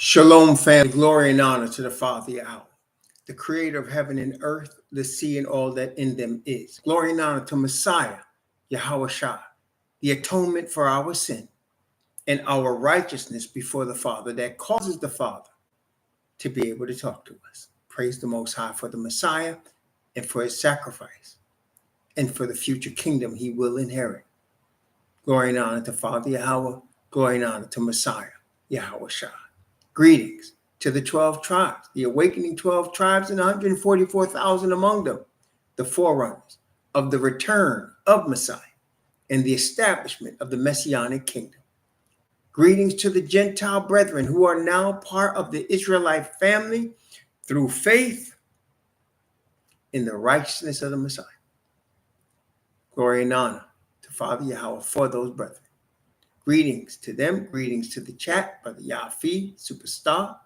Shalom, family. Glory and honor to the Father Yahweh, the creator of heaven and earth, the sea, and all that in them is. Glory and honor to Messiah, Yahweh Shah, the atonement for our sin and our righteousness before the Father that causes the Father to be able to talk to us. Praise the Most High for the Messiah and for his sacrifice and for the future kingdom he will inherit. Glory and honor to Father Yahweh. Glory and honor to Messiah, Yahweh Shah. Greetings to the 12 tribes, the awakening 12 tribes and 144,000 among them, the forerunners of the return of Messiah and the establishment of the Messianic kingdom. Greetings to the Gentile brethren who are now part of the Israelite family through faith in the righteousness of the Messiah. Glory and honor to Father Yahweh for those brethren. Greetings to them. Greetings to the chat. Brother Yafi, Superstar,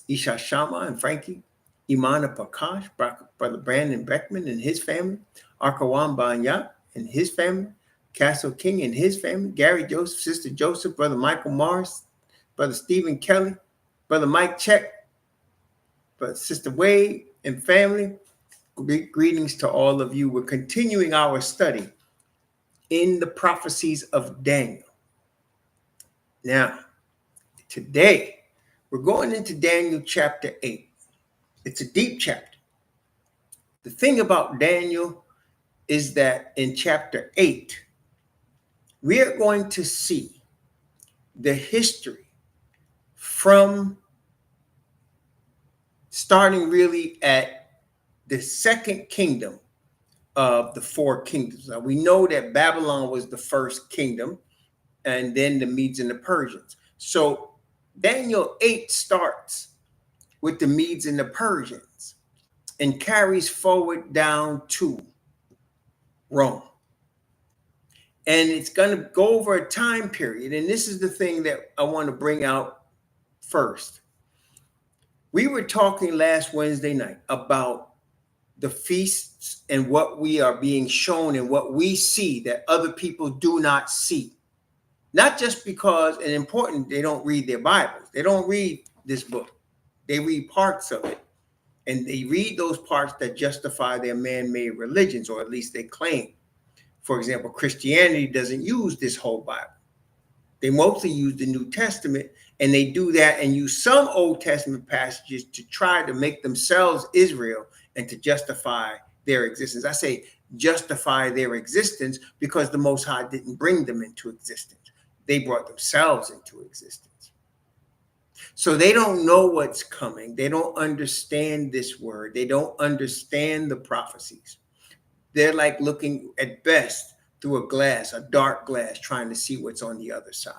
Isha Shama and Frankie, Imana Prakash, Brother Brandon Beckman and his family, Arkawan Banya and his family, Castle King and his family, Gary Joseph, Sister Joseph, Brother Michael Morris, Brother Stephen Kelly, Brother Mike Check, Brother Sister Wade and family. Greetings to all of you. We're continuing our study in the prophecies of Daniel. Now, today, we're going into Daniel chapter 8. It's a deep chapter. The thing about Daniel is that in chapter 8, we are going to see the history from starting really at the second kingdom of the four kingdoms. Now, we know that Babylon was the first kingdom, and then the Medes and the Persians. So Daniel 8 starts with the Medes and the Persians and carries forward down to Rome. And it's going to go over a time period. And this is the thing that I want to bring out first. We were talking last Wednesday night about the feasts and what we are being shown and what we see that other people do not see. Not just because, and important, they don't read their Bibles. They don't read this book. They read parts of it. And they read those parts that justify their man-made religions, or at least they claim. For example, Christianity doesn't use this whole Bible. They mostly use the New Testament, and they do that and use some Old Testament passages to try to make themselves Israel and to justify their existence. I say justify their existence because the Most High didn't bring them into existence. They brought themselves into existence. So they don't know what's coming. They don't understand this word. They don't understand the prophecies. They're like looking at best through a glass, a dark glass, trying to see what's on the other side.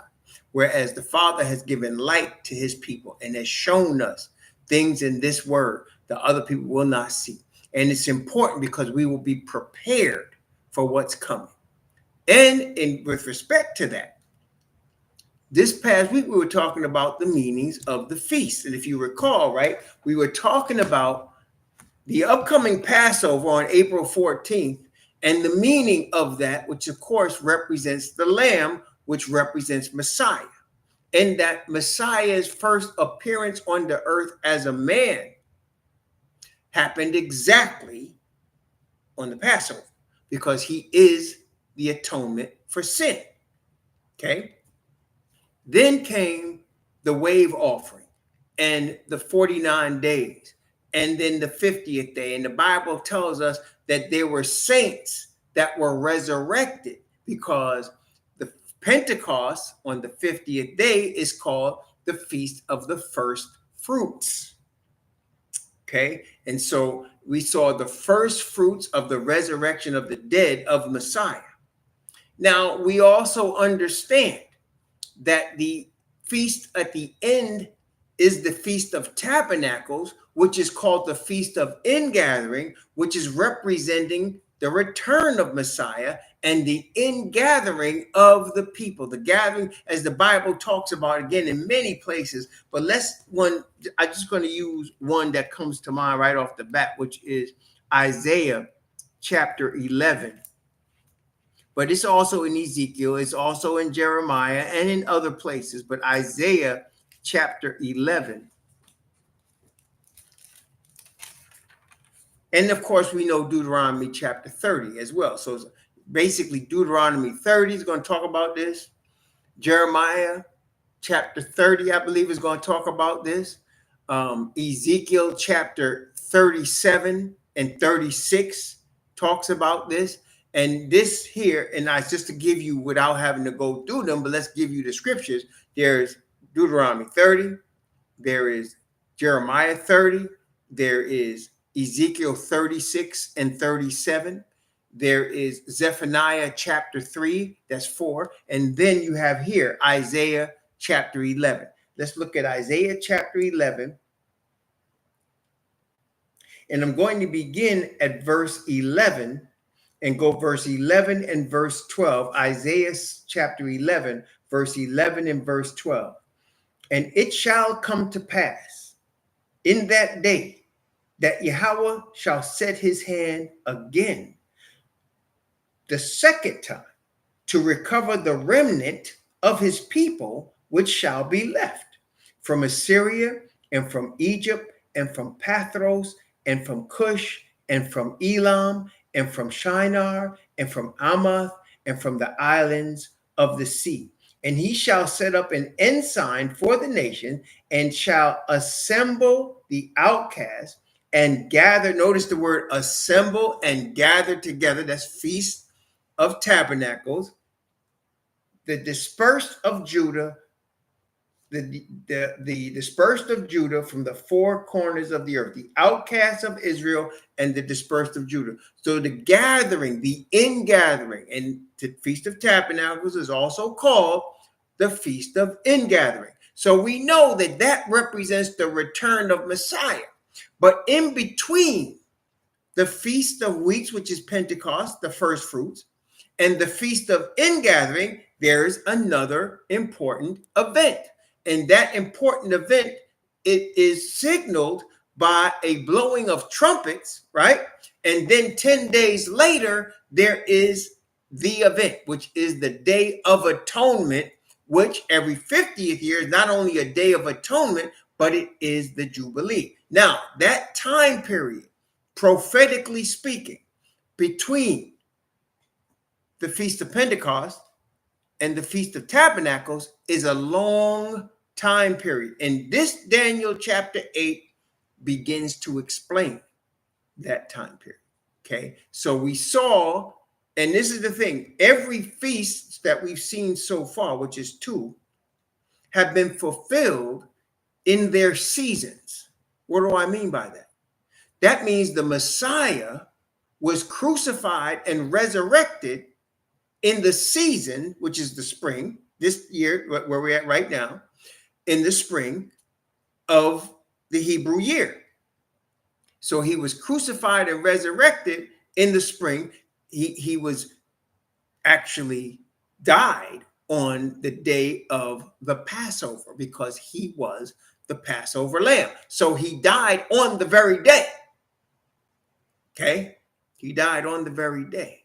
Whereas the Father has given light to his people and has shown us things in this word that other people will not see. And it's important because we will be prepared for what's coming. And with respect to that, this past week, we were talking about the meanings of the feast. And if you recall, right, we were talking about the upcoming Passover on April 14th and the meaning of that, which of course represents the Lamb, which represents Messiah. And that Messiah's first appearance on the earth as a man happened exactly on the Passover because he is the atonement for sin. Okay. Then came the wave offering and the 49 days and then the 50th day. And the Bible tells us that there were saints that were resurrected because the Pentecost on the 50th day is called the Feast of the First Fruits. Okay. And so we saw the first fruits of the resurrection of the dead of Messiah. Now, we also understand that the feast at the end is the Feast of Tabernacles, which is called the Feast of Ingathering, which is representing the return of Messiah and the ingathering of the people. The gathering, as the Bible talks about again in many places, but I'm just going to use one that comes to mind right off the bat, which is Isaiah chapter 11. But it's also in Ezekiel, it's also in Jeremiah and in other places. But Isaiah chapter 11. And of course, we know Deuteronomy chapter 30 as well. So basically, Deuteronomy 30 is going to talk about this. Jeremiah chapter 30, I believe, is going to talk about this. Ezekiel chapter 37 and 36 talks about this. And this here, and I just to give you without having to go through them, but let's give you the scriptures. There's Deuteronomy 30, there is Jeremiah 30, there is Ezekiel 36 and 37. There is Zephaniah chapter 3, that's 4. And then you have here Isaiah chapter 11. Let's look at Isaiah chapter 11. And I'm going to begin at verse 11 and go verse 11 and verse 12. Isaiah chapter 11, verse 11 and verse 12. And it shall come to pass in that day that Yahweh shall set his hand again the second time to recover the remnant of his people, which shall be left from Assyria and from Egypt and from Pathros and from Cush and from Elam and from Shinar and from Amath and from the islands of the sea. And he shall set up an ensign for the nation and shall assemble the outcasts and gather. Notice the word assemble and gather together. That's Feast of Tabernacles. The dispersed of Judah, the dispersed of Judah from the four corners of the earth, the outcasts of Israel and the dispersed of Judah. So the gathering, the ingathering, and the Feast of Tabernacles is also called the Feast of Ingathering. So we know that that represents the return of Messiah. But in between the Feast of Weeks, which is Pentecost, the first fruits, and the Feast of Ingathering, there's another important event. And that important event, it is signaled by a blowing of trumpets, right? And then 10 days later, there is the event, which is the Day of Atonement, which every 50th year is not only a Day of Atonement, but it is the Jubilee. Now, that time period, prophetically speaking, between the Feast of Pentecost and the Feast of Tabernacles is a long time period. And this Daniel chapter 8 begins to explain that time period. Okay, so we saw, and this is the thing, every feast that we've seen so far, which is 2, have been fulfilled in their seasons. What do I mean by that? That means the Messiah was crucified and resurrected in the season, which is the spring, this year, where we're at right now, in the spring of the Hebrew year. So he was crucified and resurrected in the spring. He was actually died on the day of the Passover because he was the Passover lamb. So he died on the very day. Okay? He died on the very day.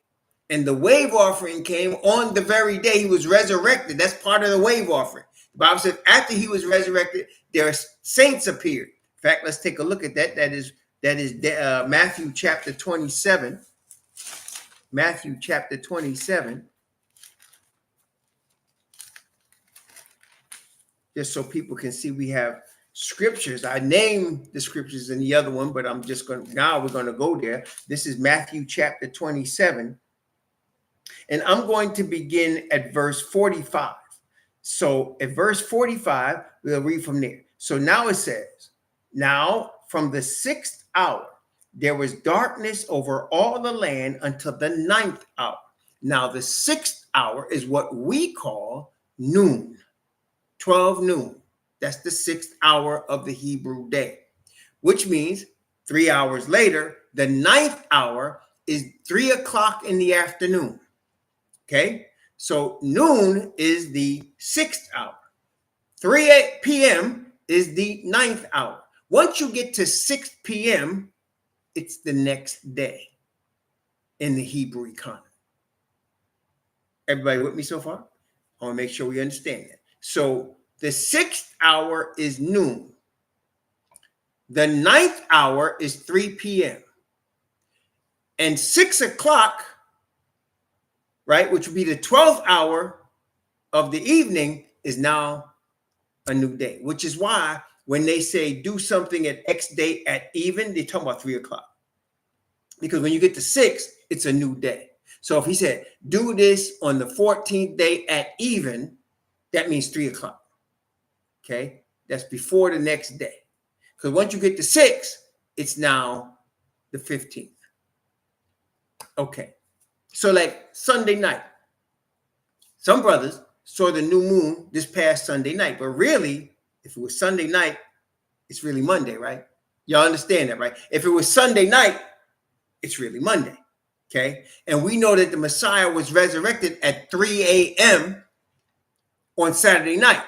And the wave offering came on the very day he was resurrected. That's part of the wave offering. The Bible says after he was resurrected, their saints appeared. In fact, let's take a look at that. That is Matthew chapter 27. Matthew chapter 27. Just so people can see we have scriptures. I named the scriptures in the other one, but I'm just going to, now we're going to go there. This is Matthew chapter 27. And I'm going to begin at verse 45. So at verse 45, we'll read from there. So now it says, now from the 6th hour, there was darkness over all the land until the 9th hour. Now the 6th hour is what we call noon, 12 noon. That's the 6th hour of the Hebrew day, which means 3 hours later, the 9th hour is 3 o'clock in the afternoon. Okay, so noon is the 6th hour. 3 p.m. is the 9th hour. Once you get to 6 p.m., it's the next day in the Hebrew economy. Everybody with me so far? I want to make sure we understand that. So The sixth hour is noon. The ninth hour is 3 p.m. And 6 o'clock, right, which would be the 12th hour of the evening, is now a new day, which is why when they say do something at X date at even, they talk about 3 o'clock. Because when you get to 6, it's a new day. So if he said, do this on the 14th day at even, that means 3 o'clock. Okay? That's before the next day. Because once you get to 6, it's now the 15th. Okay. So like Sunday night, some brothers saw the new moon this past Sunday night, but really, if it was Sunday night, it's really Monday, right? Y'all understand that, right? If it was Sunday night, it's really Monday, okay? And we know that the Messiah was resurrected at 3 a.m. on Saturday night,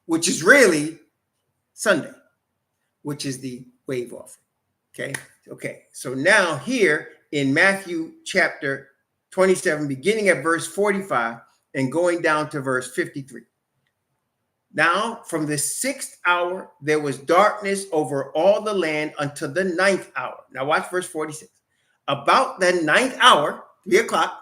which is really Sunday, which is the wave offering, okay? Okay, so now here in Matthew chapter 27, beginning at verse 45 and going down to verse 53. Now, from the 6th hour, there was darkness over all the land until the 9th hour. Now, watch verse 46. About the 9th hour, 3 o'clock,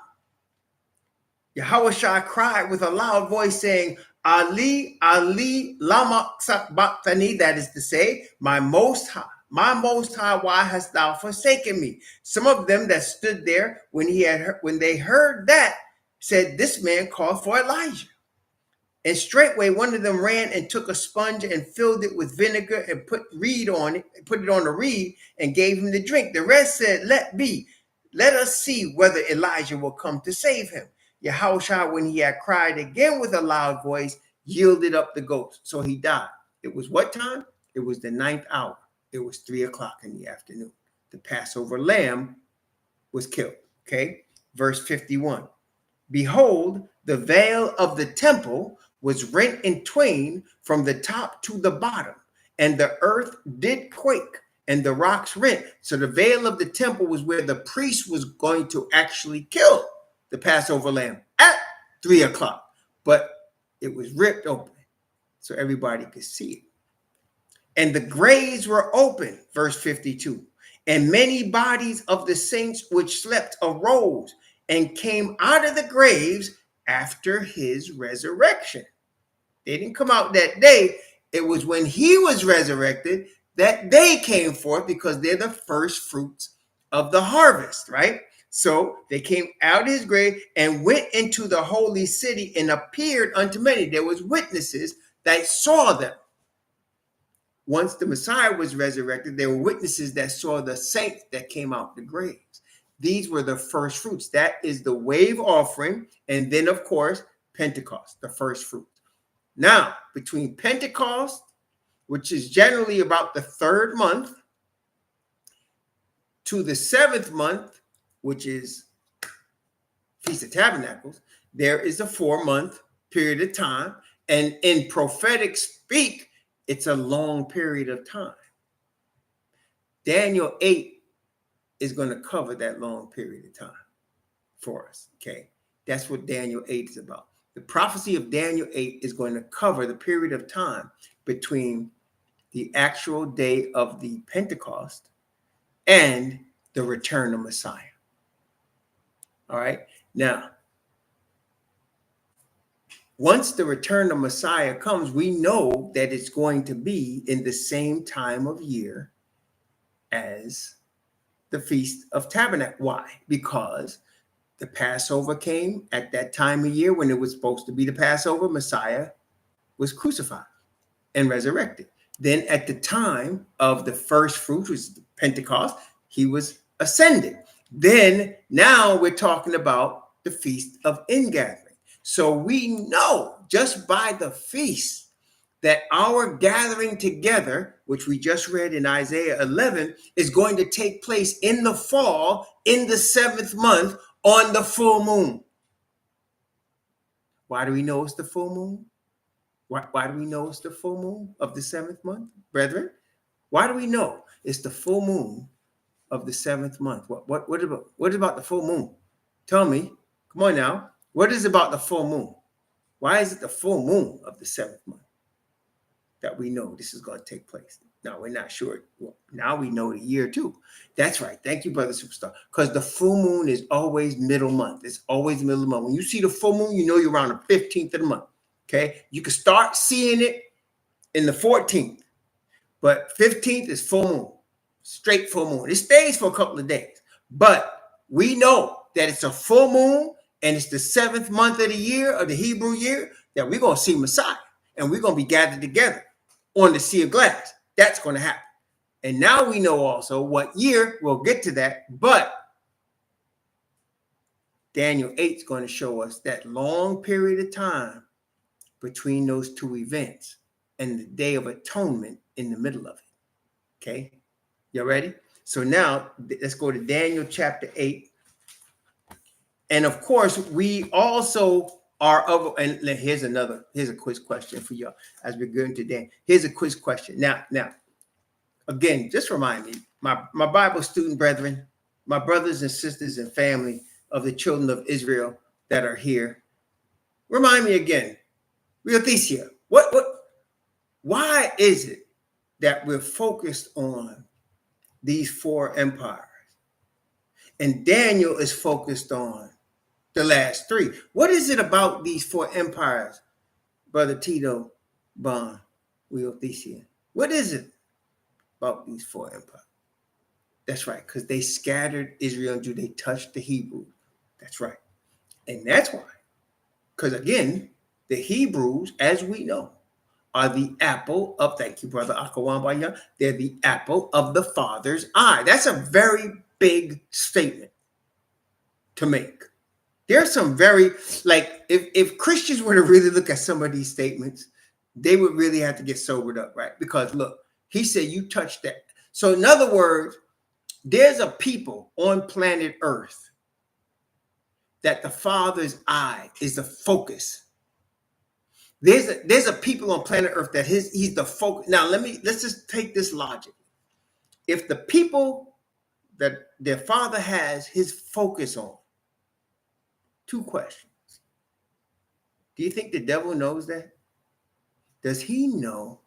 Yahushua cried with a loud voice, saying, Ali, Ali, lama sabachthani, that is to say, my most high, why hast thou forsaken me? Some of them that stood there when they heard that said, this man called for Elijah. And straightway one of them ran and took a sponge and filled it with vinegar and put it on a reed and gave him to drink. The rest said, let us see whether Elijah will come to save him. Yahushua, when he had cried again with a loud voice, yielded up the ghost. So he died. It was what time? It was the 9th hour. It was 3 o'clock in the afternoon. The Passover lamb was killed. Okay. Verse 51. Behold, the veil of the temple was rent in twain from the top to the bottom, and the earth did quake, and the rocks rent. So the veil of the temple was where the priest was going to actually kill the Passover lamb at 3 o'clock, but it was ripped open so everybody could see it. And the graves were open, verse 52, and many bodies of the saints which slept arose and came out of the graves after his resurrection. They didn't come out that day. It was when he was resurrected that they came forth, because they're the first fruits of the harvest, right? So they came out of his grave and went into the holy city and appeared unto many. There was witnesses that saw them. Once the Messiah was resurrected, there were witnesses that saw the saints that came out the graves. These were the first fruits. That is the wave offering. And then, of course, Pentecost, the first fruit. Now, between Pentecost, which is generally about the 3rd month, to the 7th month, which is Feast of Tabernacles, there is a 4-month period of time. And in prophetic speak, it's a long period of time. Daniel 8 is going to cover that long period of time for us, okay? That's what Daniel 8 is about. The prophecy of Daniel 8 is going to cover the period of time between the actual day of the Pentecost and the return of Messiah. All right? Now, once the return of Messiah comes, we know that it's going to be in the same time of year as the Feast of Tabernacles. Why? Because the Passover came at that time of year when it was supposed to be the Passover. Messiah was crucified and resurrected. Then at the time of the first fruit, which is Pentecost, he was ascended. Then now we're talking about the Feast of Ingathering. So we know just by the feast that our gathering together, which we just read in Isaiah 11, is going to take place in the fall, in the 7th month, on the full moon. Why do we know it's the full moon? Why do we know it's the full moon of the 7th month, brethren? Why do we know it's the full moon of the 7th month? What about the full moon? Tell me. Come on now. What is about the full moon? Why is it the full moon of the 7th month that we know this is going to take place? Now, we're not sure. Well, now we know the year too. That's right. Thank you, Brother Superstar. Because the full moon is always middle month. It's always the middle of the month. When you see the full moon, you know you're around the 15th of the month. Okay? You can start seeing it in the 14th. But 15th is full moon. Straight full moon. It stays for a couple of days. But we know that it's a full moon and it's the 7th month of the year, of the Hebrew year, that we're going to see Messiah. And we're going to be gathered together on the sea of glass. That's going to happen. And now we know also what year. We'll get to that. But Daniel 8 is going to show us that long period of time between those two events and the Day of Atonement in the middle of it. Okay? You ready? So now let's go to Daniel chapter 8. And of course, we also are of, and here's a quiz question for y'all as we're going today. Here's a quiz question. Now, again, just remind me, my Bible student brethren, my brothers and sisters and family of the children of Israel that are here, remind me again, Thesia, why is it that we're focused on these 4 empires and Daniel is focused on the last 3? What is it about these 4 empires, Brother Tito, Bon, Thesia? What is it about these 4 empires? That's right, because they scattered Israel and Judah. They touched the Hebrews. That's right. And that's why. Because again, the Hebrews, as we know, are the apple of, thank you, Brother Akawambaya, they're the apple of the Father's eye. That's a very big statement to make. There's some very, like, if Christians were to really look at some of these statements, they would really have to get sobered up, right? Because look, he said you touched that. So in other words, there's a people on planet Earth that the Father's eye is the focus. There's a people on planet Earth that he's the focus. Now let's just take this logic. If the people that their Father has his focus on, 2 questions. Do you think the devil knows that? Does he know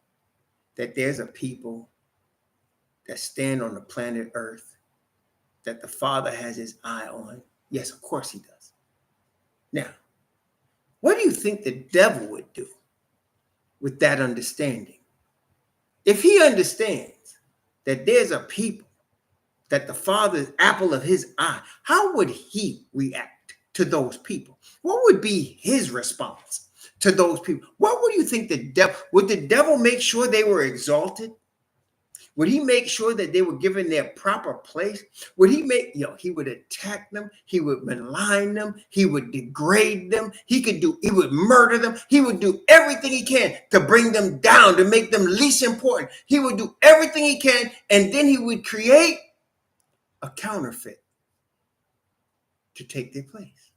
that there's a people that stand on the planet Earth that the Father has his eye on? Yes, of course he does. Now, what do you think the devil would do with that understanding? If he understands that there's a people that the Father's apple of his eye, how would he react to those people? What would be his response to those people? What would you think would the devil make sure they were exalted? Would he make sure that they were given their proper place? Would he he would attack them. He would malign them. He would degrade them. He would murder them. He would do everything he can to bring them down, to make them least important. He would do everything he can. And then he would create a counterfeit to take their place.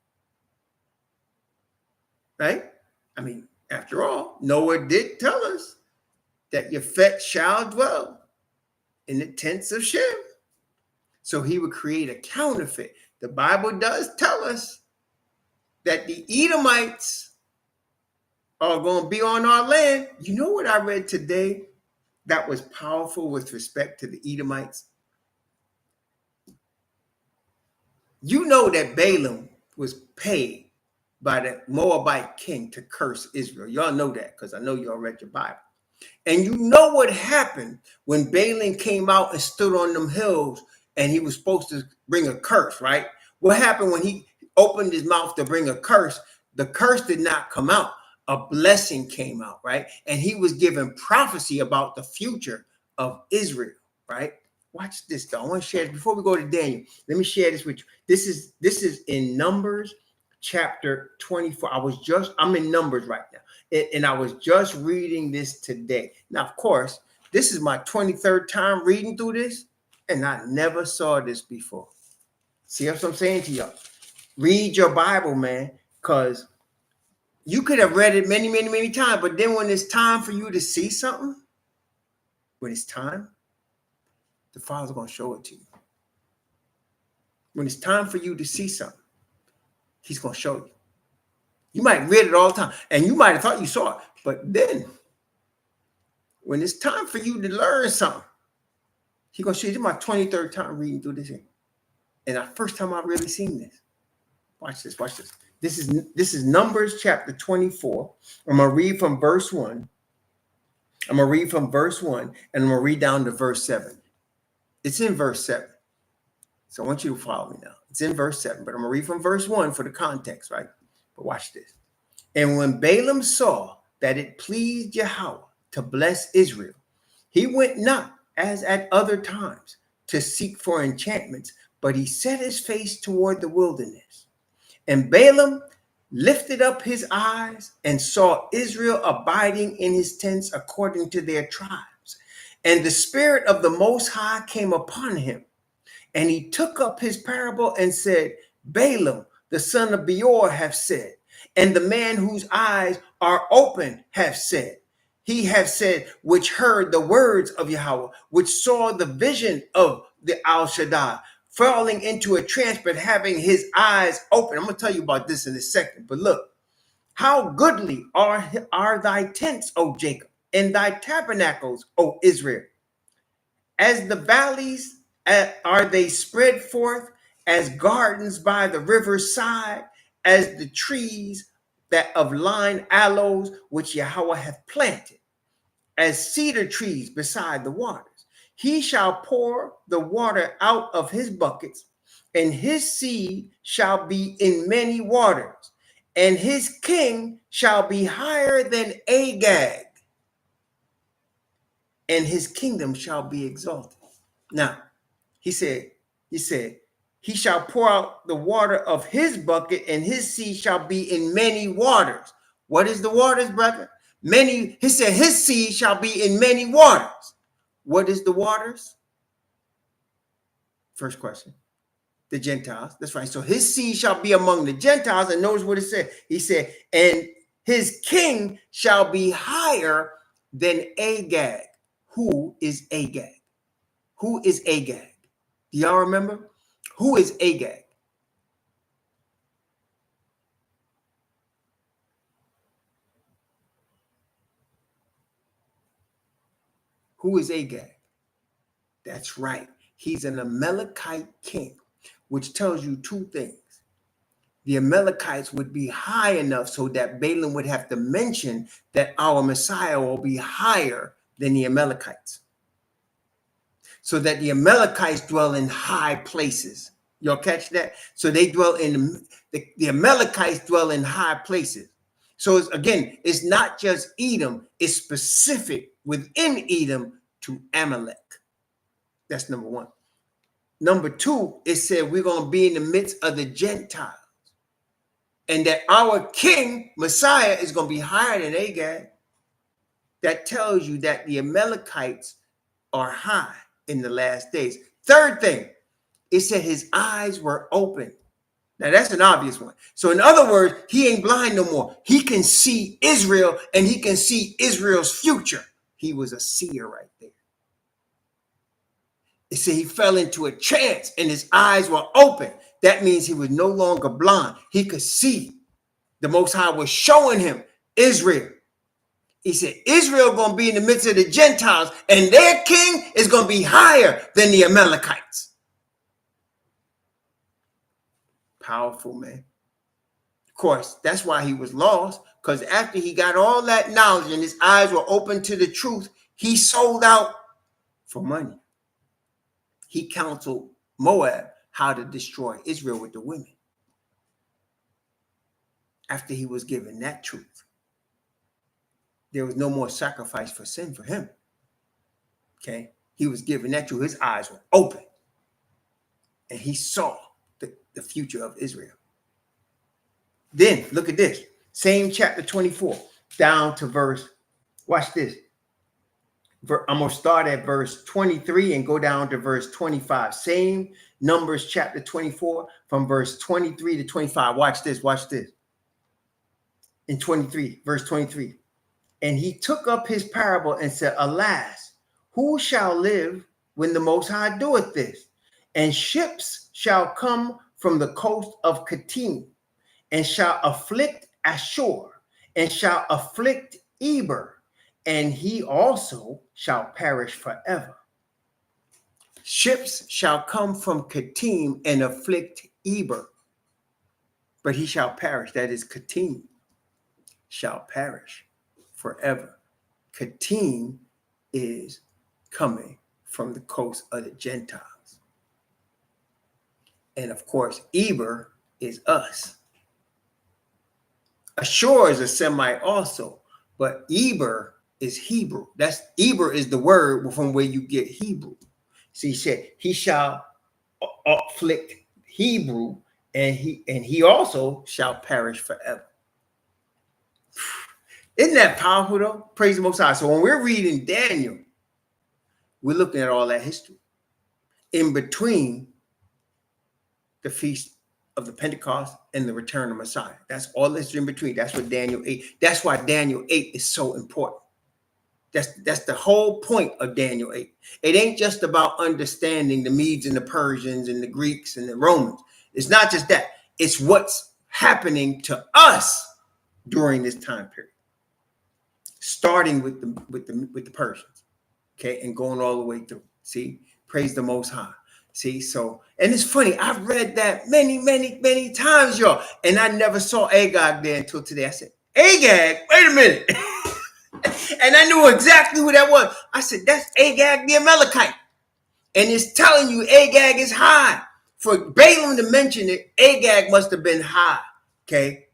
Right? I mean, after all, Noah did tell us that Yafet shall dwell in the tents of Shem. So he would create a counterfeit. The Bible does tell us that the Edomites are going to be on our land. You know what I read today that was powerful with respect to the Edomites? You know that Balaam was paid by the Moabite king to curse Israel. Y'all know that because I know y'all read your Bible. And you know what happened when Balaam came out and stood on them hills and he was supposed to bring a curse, right? What happened when he opened his mouth to bring a curse? The curse did not come out. A blessing came out, right? And he was given prophecy about the future of Israel, right? Watch this, though. I want to share this before we go to Daniel. Let me share this with you. This is in Numbers chapter 24. I'm in Numbers right now. And I was just reading this today. Now, of course, this is my 23rd time reading through this, and I never saw this before. See what I'm saying to y'all? Read your Bible, man, because you could have read it many, many, many times, but then when it's time for you to see something, when it's time, the Father's going to show it to you. When it's time for you to see something, he's going to show you. You might read it all the time, and you might have thought you saw it. But then, when it's time for you to learn something, he's going to show you. This is my 23rd time reading through this thing. And the first time I've really seen this. Watch this, watch this. This is Numbers chapter 24. I'm going to read from verse 1. I'm going to read from verse 1, and I'm going to read down to verse 7. It's in verse 7. So I want you to follow me now. It's in verse 7, but I'm going to read from verse 1 for the context, right? But watch this. And when Balaam saw that it pleased Yahweh to bless Israel, he went not as at other times to seek for enchantments, but he set his face toward the wilderness. And Balaam lifted up his eyes and saw Israel abiding in his tents according to their tribes. And the Spirit of the Most High came upon him. And he took up his parable and said, Balaam, the son of Beor, hath said, and the man whose eyes are open hath said, he hath said, which heard the words of Yahweh, which saw the vision of the Al Shaddai, falling into a trance, but having his eyes open. I'm going to tell you about this in a second. But look, how goodly are thy tents, O Jacob, and thy tabernacles, O Israel. As the valleys are they spread forth, as gardens by the river's side, as the trees that of line aloes, which Yahweh hath planted, as cedar trees beside the waters. He shall pour the water out of his buckets, and his seed shall be in many waters, and his king shall be higher than Agag, and his kingdom shall be exalted. Now, he said, he shall pour out the water of his bucket, and his seed shall be in many waters. What is the waters, brother? Many. He said his seed shall be in many waters. What is the waters? First question. The Gentiles. That's right. So his seed shall be among the Gentiles. And notice what it said. He said, and his king shall be higher than Agag. Who is Agag? Who is Agag? Do y'all remember? Who is Agag? Who is Agag? That's right. He's an Amalekite king, which tells you two things. The Amalekites would be high enough so that Balaam would have to mention that our Messiah will be higher than the Amalekites. So that the Amalekites dwell in high places. Y'all catch that? So they dwell in, the Amalekites dwell in high places. So it's not just Edom, it's specific within Edom to Amalek. That's number one. Number two, it said we're going to be in the midst of the Gentiles. And that our king, Messiah, is going to be higher than Agag. That tells you that the Amalekites are high in the last days. Third thing, it said his eyes were open. Now, that's an obvious one. So, in other words, he ain't blind no more. He can see Israel, and he can see Israel's future. He was a seer right there. It said he fell into a trance, and his eyes were open. That means he was no longer blind. He could see. The Most High was showing him Israel. He said, Israel going to be in the midst of the Gentiles, and their king is going to be higher than the Amalekites. Powerful, man. Of course, that's why he was lost, because after he got all that knowledge and his eyes were open to the truth, he sold out for money. He counseled Moab how to destroy Israel with the women. After he was given that truth, there was no more sacrifice for sin for him. Okay? He was given that truth. His eyes were open. And he saw the future of Israel. Then, look at this. Same chapter 24, down to verse, watch this. I'm going to start at verse 23 and go down to verse 25. Same Numbers chapter 24 from verse 23 to 25. Watch this, watch this. In 23, verse 23. And he took up his parable and said, alas, who shall live when the Most High doeth this? And ships shall come from the coast of Kittim, and shall afflict Ashur, and shall afflict Eber, and he also shall perish forever. Ships shall come from Kittim and afflict Eber, but he shall perish. That is, Kittim shall perish forever. Kittim is coming from the coast of the Gentiles. And of course, Eber is us. Ashur is a Semite also, but Eber is Hebrew. Eber is the word from where you get Hebrew. So he said, he shall afflict Hebrew, and he also shall perish forever. Isn't that powerful though? Praise the Most High. So when we're reading Daniel, we're looking at all that history in between the feast of the Pentecost and the return of Messiah. That's all that's in between. That's what Daniel 8. That's why Daniel 8 is so important. That's the whole point of Daniel 8. It ain't just about understanding the Medes and the Persians and the Greeks and the Romans. It's not just that. It's what's happening to us during this time period, starting with the Persians, okay, and going all the way through. See, praise the Most High. See, so, and it's funny, I've read that many times, y'all, and I never saw Agag there until today. I said, Agag, wait a minute. And I knew exactly who that was. I said, that's Agag the Amalekite. And it's telling you Agag is high. For Balaam to mention it, Agag must have been high, okay?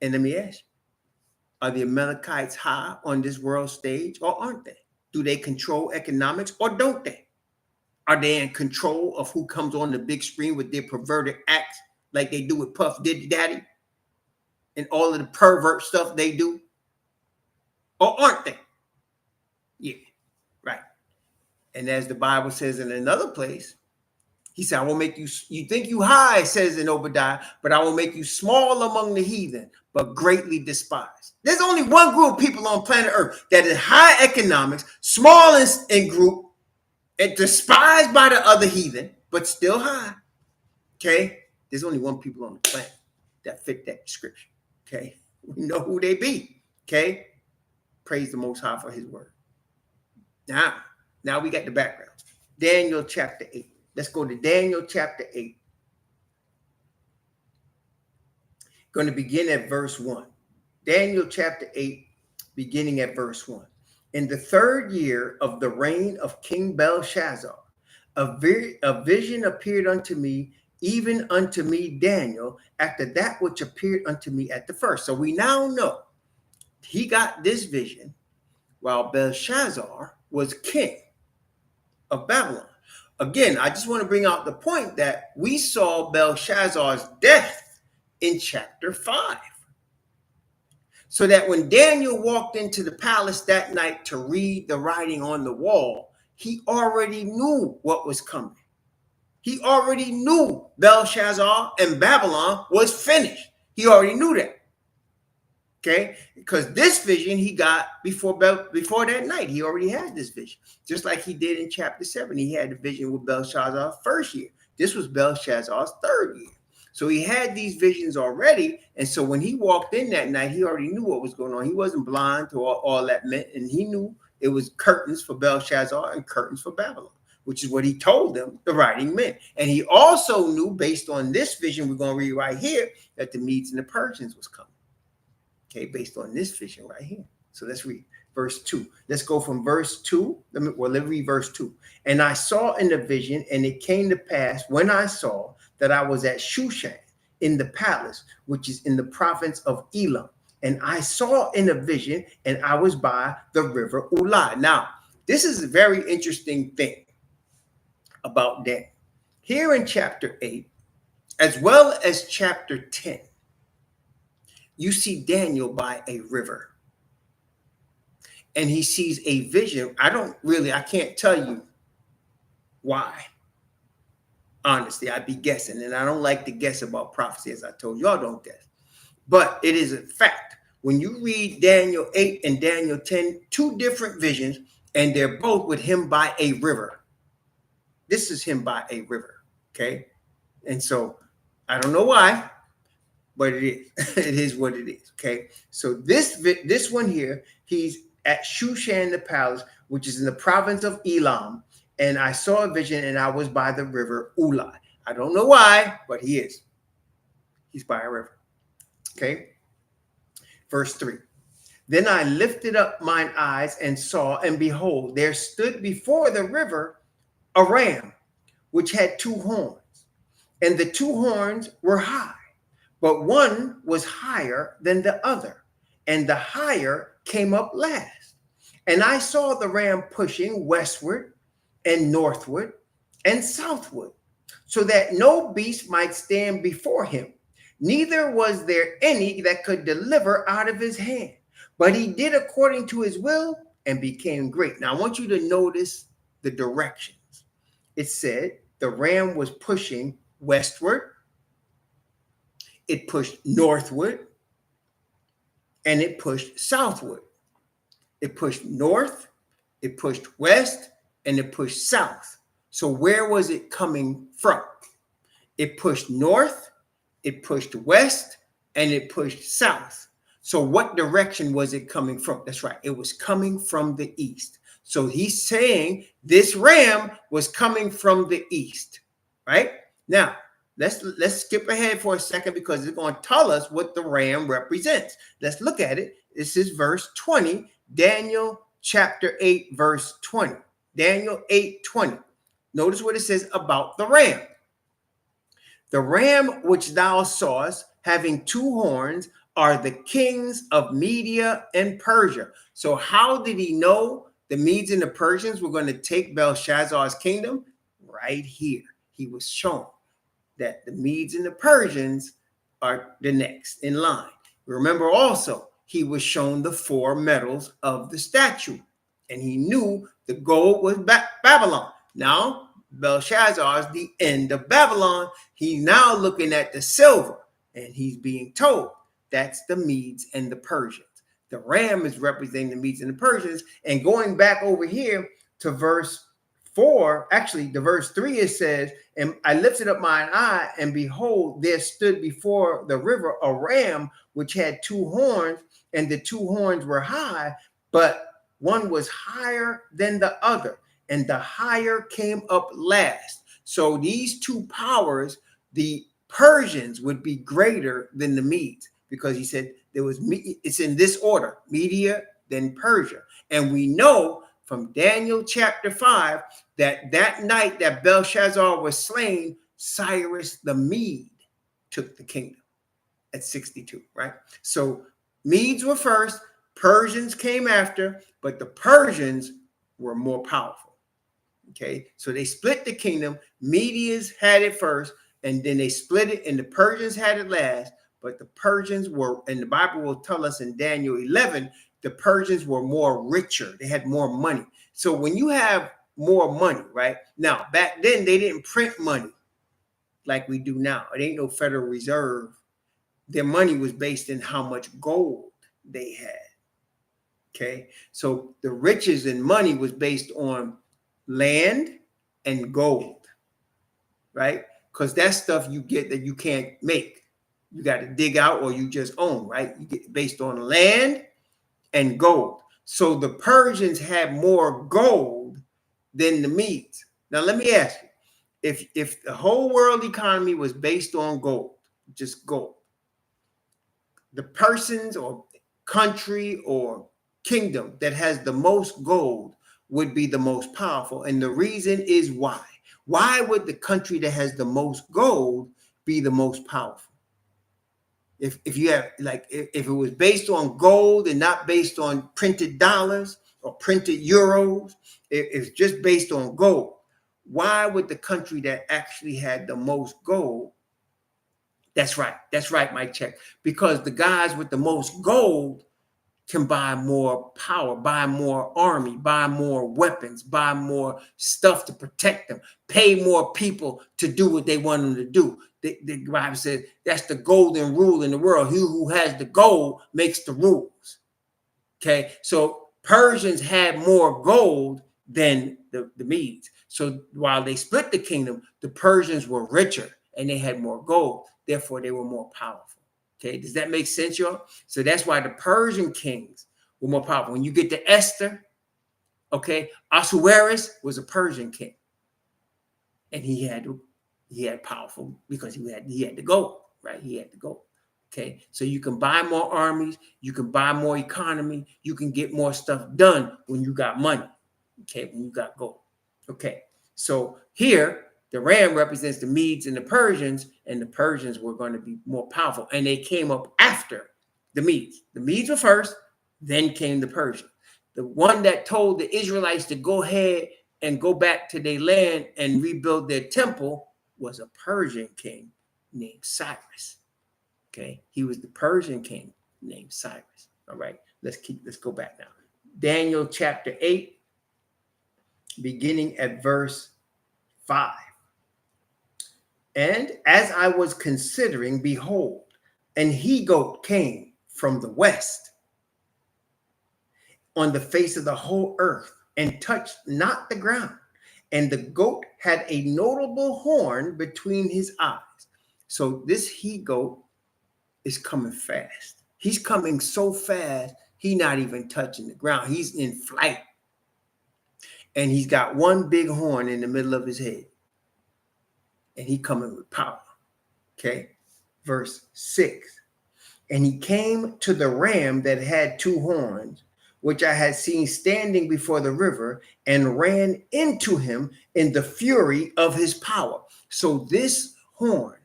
And let me ask you, are the Amalekites high on this world stage or aren't they? Do they control economics or don't they? Are they in control of who comes on the big screen with their perverted acts like they do with Puff Daddy and all of the pervert stuff they do? Or aren't they? Yeah, right. And as the Bible says in another place, he said, I will make you think you high, says in Obadiah, but I will make you small among the heathen, but greatly despised. There's only one group of people on planet Earth that is high economics, small in group, and despised by the other heathen, but still high. Okay? There's only one people on the planet that fit that description. Okay? We know who they be. Okay? Praise the Most High for his word. Now we got the background. Daniel chapter 8. Let's go to Daniel chapter 8. Going to begin at verse 1. Daniel chapter 8, beginning at verse 1. In the 3rd year of the reign of King Belshazzar, a vision appeared unto me, even unto me, Daniel, after that which appeared unto me at the first. So we now know he got this vision while Belshazzar was king of Babylon. Again, I just want to bring out the point that we saw Belshazzar's death in chapter 5. So that when Daniel walked into the palace that night to read the writing on the wall, he already knew what was coming. He already knew Belshazzar and Babylon was finished. He already knew that. Okay, because this vision he got before that night. He already had this vision, just like he did in chapter 7. He had the vision with Belshazzar's 1st year. This was Belshazzar's 3rd year. So he had these visions already. And so when he walked in that night, he already knew what was going on. He wasn't blind to all that meant. And he knew it was curtains for Belshazzar and curtains for Babylon, which is what he told them the writing meant. And he also knew, based on this vision we're going to read right here, that the Medes and the Persians was coming. Okay, based on this vision right here. So let's read verse 2. Let's go from verse 2. Let's read verse 2. And I saw in the vision, and it came to pass when I saw that I was at Shushan in the palace, which is in the province of Elam. And I saw in a vision, and I was by the river Ulai. Now, this is a very interesting thing about Daniel. Here in chapter 8, as well as chapter 10, you see Daniel by a river. And he sees a vision. I can't tell you why. Honestly, I'd be guessing. And I don't like to guess about prophecy, as I told y'all, don't guess. But it is a fact. When you read Daniel 8 and Daniel 10, 2 different visions, and they're both with him by a river. This is him by a river. Okay. And so I don't know why. but it is. It is what it is. Okay. So this one here, he's at Shushan the palace, which is in the province of Elam. And I saw a vision, and I was by the river Ulai. I don't know why, but he is. He's by a river. Okay. Verse 3. Then I lifted up mine eyes and saw, and behold, there stood before the river a ram, which had two horns, and the two horns were high, but one was higher than the other, and the higher came up last. And I saw the ram pushing westward and northward and southward, so that no beast might stand before him. Neither was there any that could deliver out of his hand. But he did according to his will and became great. Now, I want you to notice the directions. It said the ram was pushing westward, it pushed northward, and it pushed southward. It pushed north, it pushed west, and it pushed south. So where was it coming from? It pushed north, it pushed west, and it pushed south. So what direction was it coming from? That's right. It was coming from the east. So he's saying this ram was coming from the east, right? Now, let's skip ahead for a second because it's going to tell us what the ram represents. Let's look at it. This is verse 20, Daniel chapter 8, verse 20. Daniel 8:20. Notice what it says about the ram. The ram which thou sawest, having two horns, are the kings of Media and Persia. So how did he know the Medes and the Persians were going to take Belshazzar's kingdom? Right here. He was shown that the Medes and the Persians are the next in line. Remember also, he was shown the four metals of the statue, and he knew the gold was Babylon. Now, Belshazzar is the end of Babylon. He's now looking at the silver, and he's being told that's the Medes and the Persians. The ram is representing the Medes and the Persians. And going back over here to verse 4, actually, the verse 3, it says, and I lifted up mine eye, and behold, there stood before the river a ram which had two horns, and the two horns were high, but one was higher than the other, and the higher came up last. So these two powers, the Persians would be greater than the Medes, because he said there was, it's in this order, Media, then Persia. And we know from Daniel chapter 5 that that night that Belshazzar was slain, Cyrus the Mede took the kingdom at 62, right? So Medes were first, Persians came after, but the Persians were more powerful. Okay, so they split the kingdom. Medians had it first, and then they split it, and the Persians had it last. But the Persians were, and the Bible will tell us in Daniel 11, the Persians were more richer. They had more money. So when you have more money, right? Now, back then, they didn't print money like we do now. It ain't no Federal Reserve. Their money was based in how much gold they had. Okay, so the riches and money was based on land and gold, right? Because that's stuff you get that you can't make. You got to dig out or you just own, right? You get based on land and gold. So the Persians had more gold than the Medes. Now, let me ask you, if the whole world economy was based on gold, just gold, the persons or country or kingdom that has the most gold would be the most powerful. And the reason is why. Why would the country that has the most gold be the most powerful? If you have, like, if it was based on gold and not based on printed dollars or printed euros, it's just based on gold. Why would the country that actually had the most gold? That's right, Mike Check. Because the guys with the most gold can buy more power, buy more army, buy more weapons, buy more stuff to protect them, pay more people to do what they want them to do. The Bible says that's the golden rule in the world. He who has the gold makes the rules. Okay, so Persians had more gold than the Medes. So while they split the kingdom, the Persians were richer and they had more gold. Therefore, they were more powerful. Okay, does that make sense, y'all? So that's why the Persian kings were more powerful. When you get to Esther, okay, Ahasuerus was a Persian king, and he had powerful because he had the gold, right? He had the gold. Okay, so you can buy more armies, you can buy more economy, you can get more stuff done when you got money. Okay, when you got gold. Okay, so here the ram represents the Medes and the Persians were going to be more powerful, and they came up after the Medes. The Medes were first, then came the Persians. The one that told the Israelites to go ahead and go back to their land and rebuild their temple was a Persian king named Cyrus. Okay, he was the Persian king named Cyrus. All right, let's go back now. Daniel chapter 8, beginning at verse 5. And as I was considering, behold, an he-goat came from the west on the face of the whole earth and touched not the ground. And the goat had a notable horn between his eyes. So this he-goat is coming fast. He's coming so fast, he's not even touching the ground. He's in flight. And he's got one big horn in the middle of his head. And he coming with power. Okay. Verse 6. And he came to the ram that had two horns, which I had seen standing before the river, and ran into him in the fury of his power. So this horn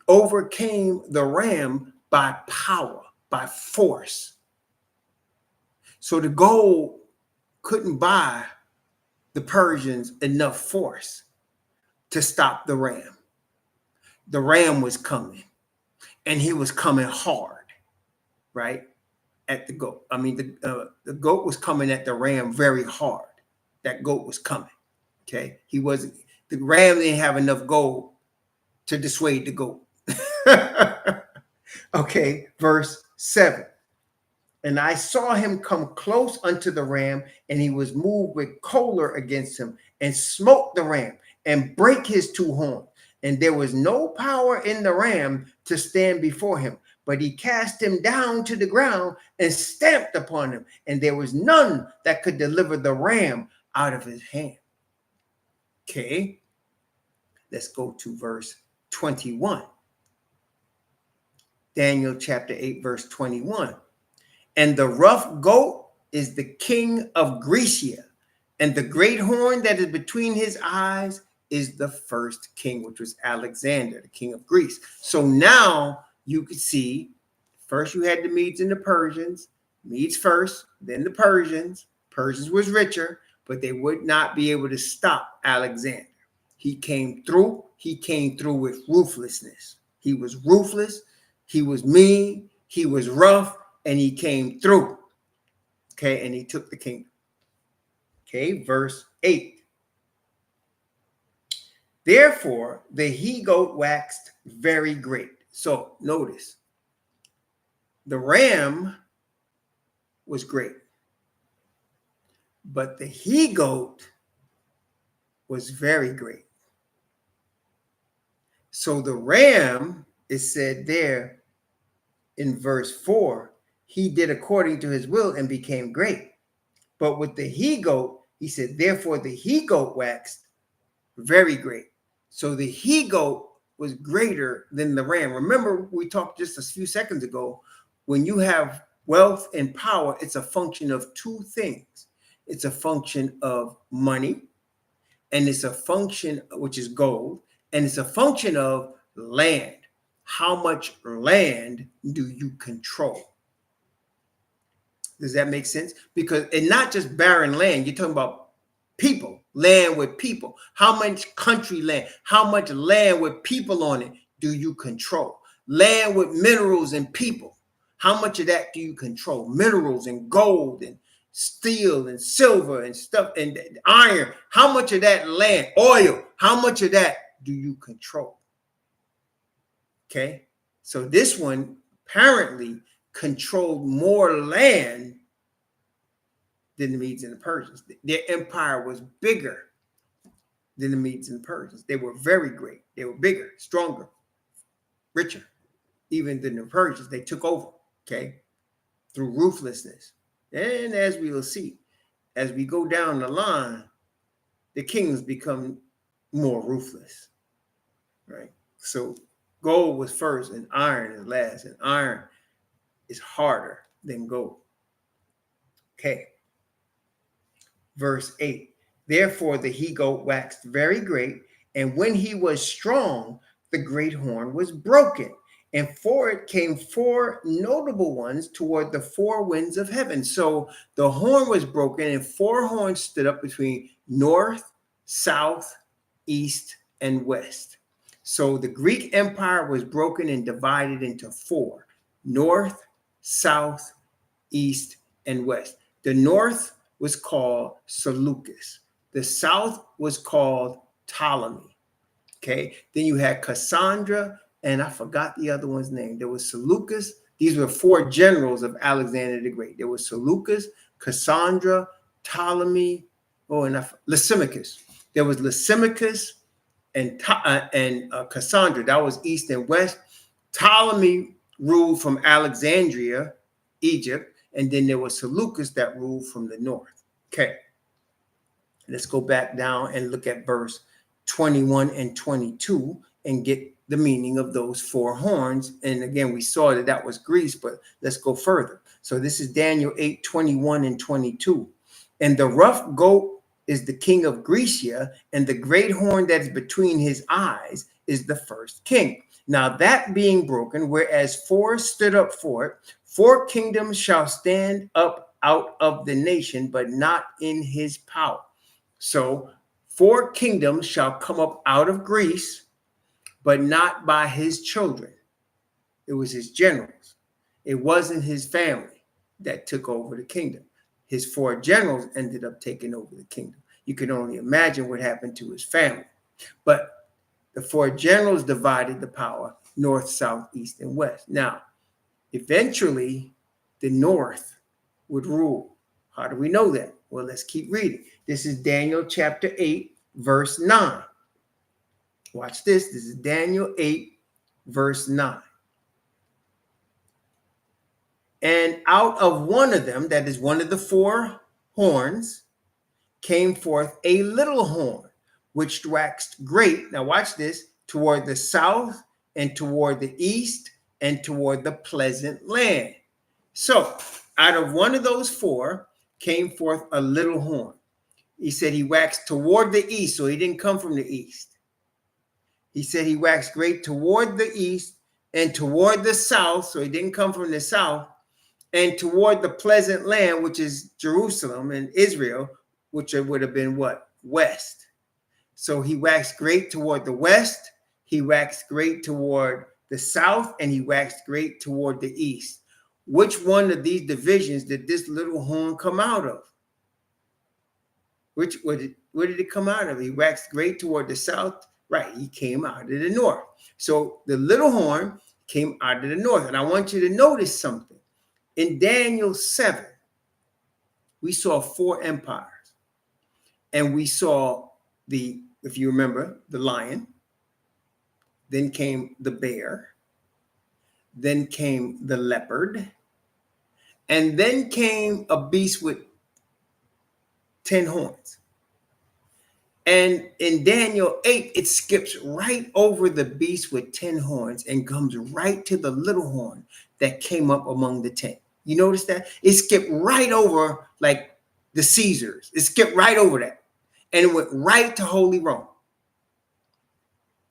overcame the ram by power, by force. So the gold couldn't buy the Persians enough force to stop the ram. The ram was coming, and he was coming hard, right? At the goat. I mean, the goat was coming at the ram very hard. That goat was coming. Okay. The ram didn't have enough gold to dissuade the goat. Okay. Verse 7. And I saw him come close unto the ram, and he was moved with choler against him, and smote the ram, and brake his two horns. And there was no power in the ram to stand before him, but he cast him down to the ground and stamped upon him. And there was none that could deliver the ram out of his hand. Okay, let's go to verse 21. Daniel chapter 8, verse 21. And the rough goat is the king of Grecia, and the great horn that is between his eyes is the first king, which was Alexander, the king of Greece. So now you could see, first you had the Medes and the Persians, Medes first, then the Persians. Persians was richer, but they would not be able to stop Alexander. He came through with ruthlessness. He was ruthless, he was mean, he was rough, and he came through. Okay, and he took the kingdom. Okay, verse 8. Therefore, the he-goat waxed very great. So notice, the ram was great, but the he-goat was very great. So the ram is said there in verse 4, he did according to his will and became great. But with the he-goat, he said, therefore the he-goat waxed very great. So the he-goat was greater than the ram. Remember, we talked just a few seconds ago, when you have wealth and power, it's a function of two things. It's a function of money, and it's a function, which is gold, and it's a function of land. How much land do you control? Does that make sense? Because, and not just barren land, you're talking about people, land with people. How much country land, how much land with people on it do you control? Land with minerals and people. How much of that do you control? Minerals and gold and steel and silver and stuff and iron. How much of that land, oil, how much of that do you control? Okay. So this one apparently controlled more land than the Medes and the Persians. Their empire was bigger than the Medes and the Persians. They were very great. They were bigger, stronger, richer. even the Persians, they took over, okay, through ruthlessness. And as we will see, as we go down the line, the kings become more ruthless, right? So gold was first and iron is last, and iron is harder than gold. Okay. Verse 8. Therefore the he-goat waxed very great, and when he was strong, the great horn was broken, and for it came four notable ones toward the four winds of heaven. So the horn was broken, and four horns stood up between north, south, east, and west. So the Greek Empire was broken and divided into four: north, south, east, and west. The north was called Seleucus. The south was called Ptolemy. Okay. Then you had Cassandra, and I forgot the other one's name. There was Seleucus. These were four generals of Alexander the Great. There was Seleucus, Cassandra, Ptolemy, and Lysimachus. There was Lysimachus and Cassandra. That was east and west. Ptolemy ruled from Alexandria, Egypt. And then there was Seleucus that ruled from the north. Okay. Let's go back down and look at verse 21 and 22 and get the meaning of those four horns. And again, we saw that that was Greece, but let's go further. So this is Daniel 8, 21 and 22. And the rough goat is the king of Grecia, and the great horn that is between his eyes is the first king. Now that being broken, whereas four stood up for it, four kingdoms shall stand up out of the nation, but not in his power. So four kingdoms shall come up out of Greece, but not by his children. It was his generals. It wasn't his family that took over the kingdom. His four generals ended up taking over the kingdom. You can only imagine what happened to his family. But the four generals divided the power north, south, east, and west. Now, eventually, the north would rule. How do we know that? Well, let's keep reading. This is Daniel chapter 8, verse 9. Watch this. This is Daniel 8, verse 9. And out of one of them, that is one of the four horns, came forth a little horn, which waxed great. Now watch this. Toward the south and toward the east and toward the pleasant land. So out of one of those four came forth a little horn. He said he waxed toward the east, so he didn't come from the east. He said he waxed great toward the east and toward the south, so he didn't come from the south, and toward the pleasant land, which is Jerusalem and Israel, which would have been what? West. So he waxed great toward the west, he waxed great toward the south, and he waxed great toward the east. Which one of these divisions did this little horn come out of? Where did it come out of? He waxed great toward the south. Right, he came out of the north. So the little horn came out of the north. And I want you to notice something. In Daniel 7, we saw four empires. And we saw if you remember, the lion. Then came the bear. Then came the leopard. And then came a beast with 10 horns. And in Daniel 8, it skips right over the beast with 10 horns and comes right to the little horn that came up among the 10. You notice that? It skipped right over like the Caesars. It skipped right over that. And it went right to Holy Rome.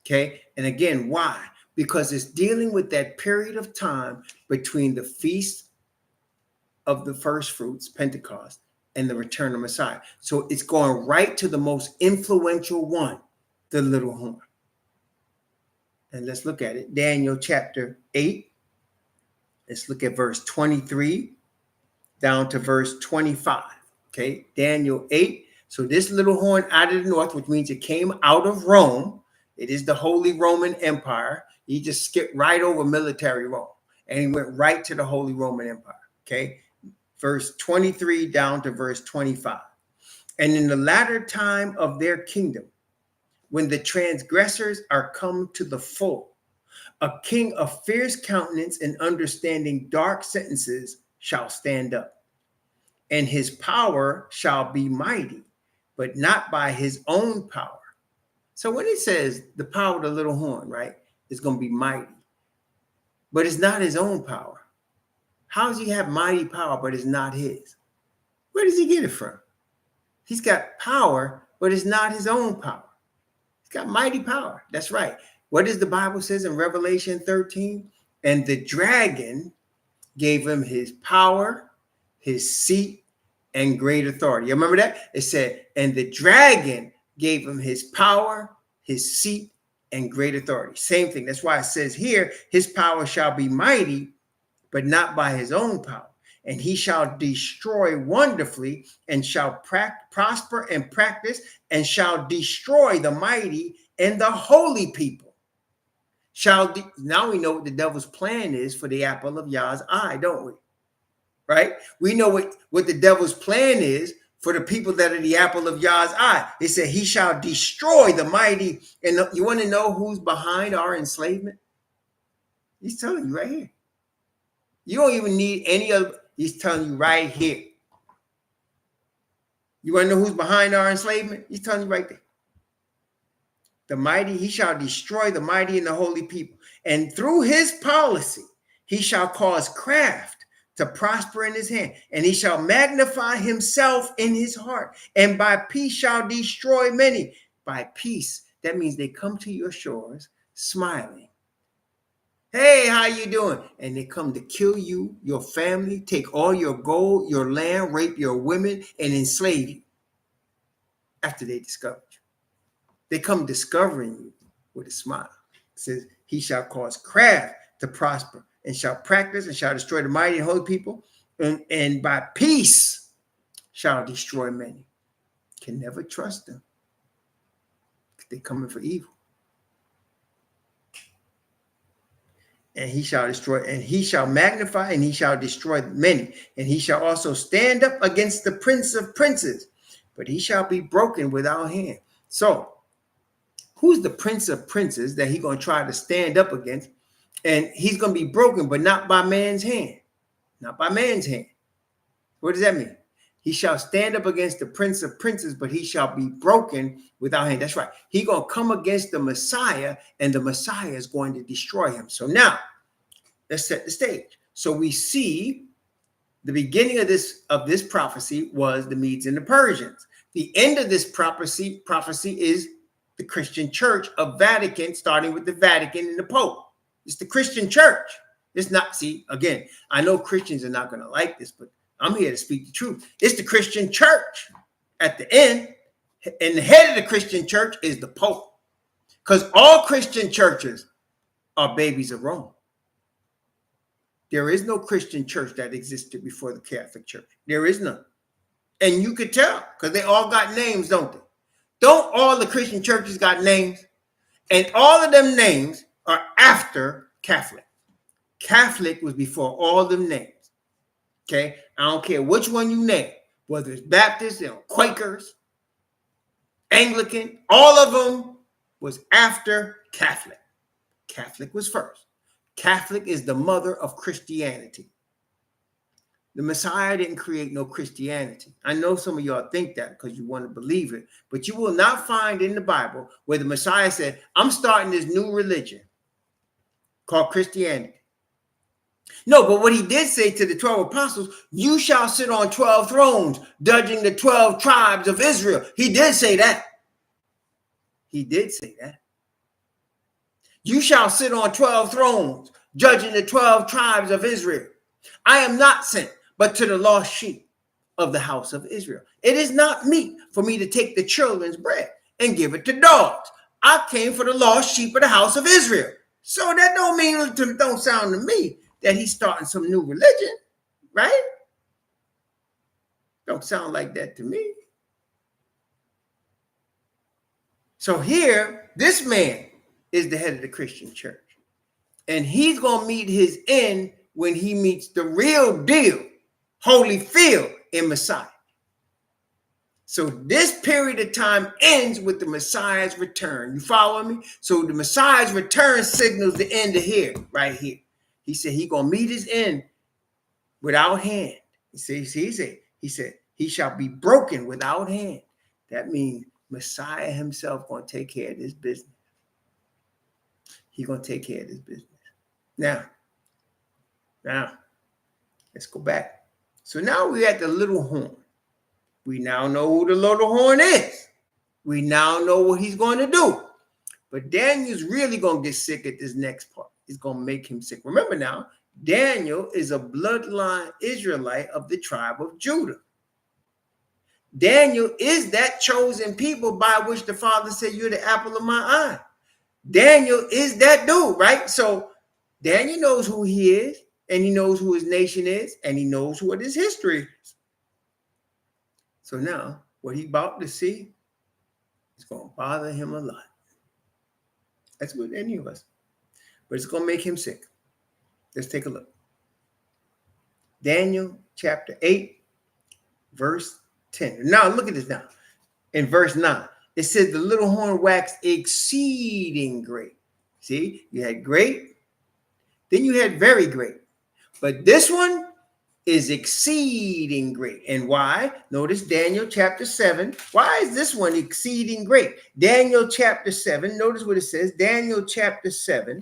Okay. And again, why? Because it's dealing with that period of time between the feast of the first fruits, Pentecost, and the return of Messiah. So it's going right to the most influential one, the little horn. And let's look at it. Daniel chapter 8. Let's look at verse 23 down to verse 25. Okay. Daniel 8. So this little horn out of the north, which means it came out of Rome. It is the Holy Roman Empire. He just skipped right over military Rome. And he went right to the Holy Roman Empire. Okay. Verse 23 down to verse 25. And in the latter time of their kingdom, when the transgressors are come to the full, A king of fierce countenance and understanding dark sentences shall stand up, and his power shall be mighty, but not by his own power. So when it says the power of the little horn, right, is going to be mighty, but it's not his own power. How does he have mighty power, but it's not his? Where does he get it from? He's got power, but it's not his own power. He's got mighty power. That's right. What does the Bible says in Revelation 13? And the dragon gave him his power, his seat, and great authority. You remember that? It said, and the dragon gave him his power, his seat, and great authority. Same thing. That's why it says here, his power shall be mighty, but not by his own power. And he shall destroy wonderfully, and shall prosper and practice, and shall destroy the mighty and the holy people. Now we know what the devil's plan is for the apple of Yah's eye, don't we? Right? We know what the devil's plan is for the people that are the apple of Yah's eye. It said he shall destroy the mighty. And you want to know who's behind our enslavement? He's telling you right here. You don't even need any of. He's telling you right here. You want to know who's behind our enslavement? He's telling you right there. The mighty, he shall destroy the mighty and the holy people. And through his policy, he shall cause craft to prosper in his hand. And he shall magnify himself in his heart. And by peace shall destroy many. By peace, that means they come to your shores smiling. Hey, how you doing? And they come to kill you, your family, take all your gold, your land, rape your women, and enslave you after they discover you. They come discovering you with a smile. It says, he shall cause craft to prosper, and shall practice, and shall destroy the mighty and holy people, and by peace shall destroy many. Can never trust them. They're coming for evil. And he shall destroy, and he shall magnify, and he shall destroy many. And he shall also stand up against the prince of princes, but he shall be broken without hand. So, who's the prince of princes that he's going to try to stand up against? And he's going to be broken, but not by man's hand. Not by man's hand. What does that mean? He shall stand up against the prince of princes, but he shall be broken without hand. That's right. He's going to come against the Messiah, and the Messiah is going to destroy him. So now, let's set the stage. So we see the beginning of this prophecy was the Medes and the Persians. The end of this prophecy is the Christian Church of Vatican, starting with the Vatican and the Pope. It's the Christian Church. It's not, see, again, I know Christians are not going to like this, but I'm here to speak the truth. It's the Christian Church at the end, and the head of the Christian Church is the Pope. Because all Christian churches are babies of Rome. There is no Christian church that existed before the Catholic Church. There is none. And you could tell, because they all got names, don't they? Don't all the Christian churches got names? And all of them names are after Catholic. Catholic was before all them names. Okay? I don't care which one you name, whether it's Baptist or Quakers, Anglican, all of them was after Catholic. Catholic was first. Catholic is the mother of Christianity. The Messiah didn't create no Christianity. I know some of y'all think that because you want to believe it, but you will not find in the Bible where the Messiah said, I'm starting this new religion called Christianity. No, but what he did say to the 12 apostles, you shall sit on 12 thrones, judging the 12 tribes of Israel. He did say that. He did say that. You shall sit on 12 thrones, judging the 12 tribes of Israel. I am not sent, but to the lost sheep of the house of Israel. It is not meet for me to take the children's bread and give it to dogs. I came for the lost sheep of the house of Israel. So that don't sound to me that he's starting some new religion, right? Don't sound like that to me. So here, this man is the head of the Christian church. And he's going to meet his end when he meets the real deal, Holyfield in Messiah. So this period of time ends with the Messiah's return. You follow me? So the Messiah's return signals the end of here, right here. He said he gonna meet his end without hand. He said he shall be broken without hand. That means Messiah himself gonna take care of this business. He gonna take care of this business. Now, let's go back. So now we're at the little horn. We now know who the little horn is. We now know what he's going to do. But Daniel's really going to get sick at this next part. It's going to make him sick. Remember now, Daniel is a bloodline Israelite of the tribe of Judah. Daniel is that chosen people by which the Father said, you're the apple of my eye. Daniel is that dude, right? So Daniel knows who he is, and he knows who his nation is, and he knows what his history is. So now, what he's about to see is going to bother him a lot. That's with any of us. But it's going to make him sick. Let's take a look. Daniel chapter 8, verse 10. Now, look at this now. In verse 9, it says the little horn waxed exceeding great. See, you had great, then you had very great. But this one is exceeding great. And why? Notice Daniel chapter 7. Why is this one exceeding great? Daniel chapter 7. Notice what it says. Daniel chapter 7.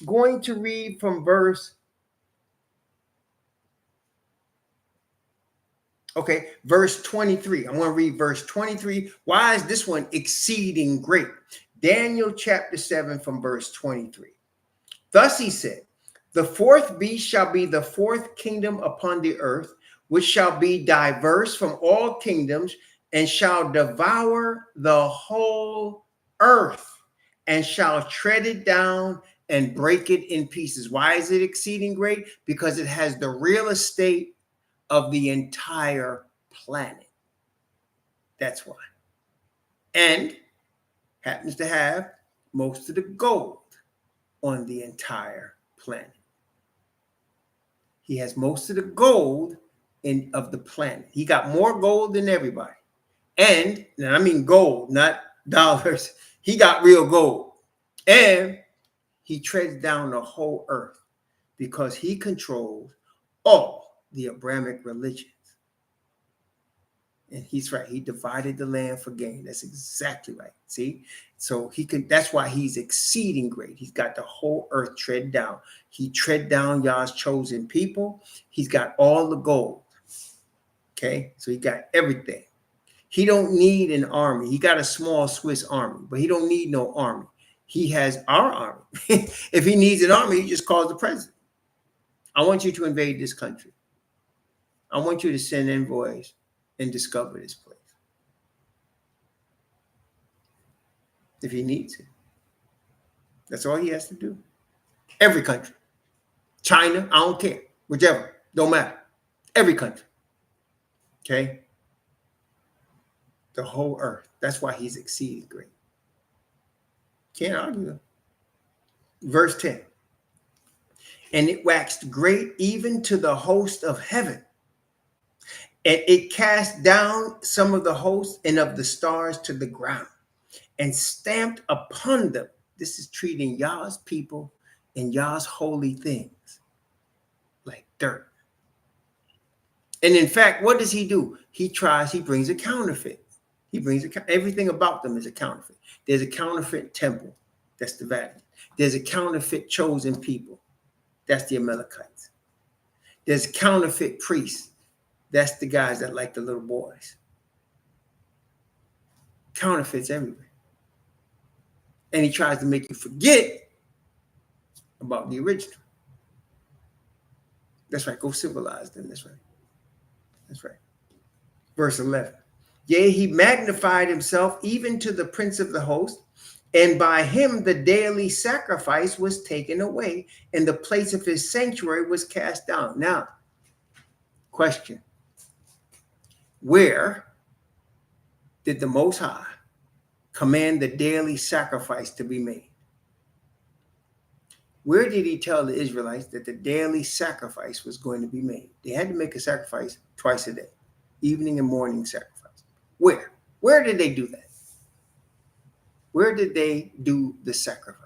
Going to read from verse. Okay, verse 23. I want to read verse 23. Why is this one exceeding great? Daniel chapter 7 from verse 23. Thus he said, the fourth beast shall be the fourth kingdom upon the earth, which shall be diverse from all kingdoms, and shall devour the whole earth, and shall tread it down and break it in pieces. Why is it exceeding great? Because it has the real estate of the entire planet. That's why. And happens to have most of the gold on the entire planet. He has most of the gold of the planet. He got more gold than everybody. And I mean gold, not dollars. He got real gold. And he treads down the whole earth because he controls all the Abrahamic religions. And he's right. He divided the land for gain. That's exactly right. See? So he can, that's why he's exceeding great. He's got the whole earth tread down. He tread down Yah's chosen people. He's got all the gold. Okay? So he got everything. He don't need an army. He got a small Swiss army, but he don't need no army. He has our army. If he needs an army, he just calls the president. I want you to invade this country. I want you to send envoys and discover this place. If he needs it. That's all he has to do. Every country. China, I don't care. Whichever. Don't matter. Every country. Okay? The whole earth. That's why he's exceeding great. Can't argue. Verse 10. And it waxed great even to the host of heaven. And it cast down some of the hosts and of the stars to the ground and stamped upon them. This is treating Yah's people and Yah's holy things like dirt. And in fact, what does he do? He brings a counterfeit. He brings everything about them is a counterfeit. There's a counterfeit temple. That's the Vatican. There's a counterfeit chosen people. That's the Amalekites. There's a counterfeit priests. That's the guys that like the little boys. Counterfeits everywhere. And he tries to make you forget about the original. That's right. Go civilize them. That's right. That's right. Verse 11. Yea, he magnified himself even to the prince of the host, and by him the daily sacrifice was taken away, and the place of his sanctuary was cast down. Now, question. Where did the Most High command the daily sacrifice to be made? Where did he tell the Israelites that the daily sacrifice was going to be made? They had to make a sacrifice twice a day, evening and morning sacrifice. Where? Where did they do that? Where did they do the sacrifice?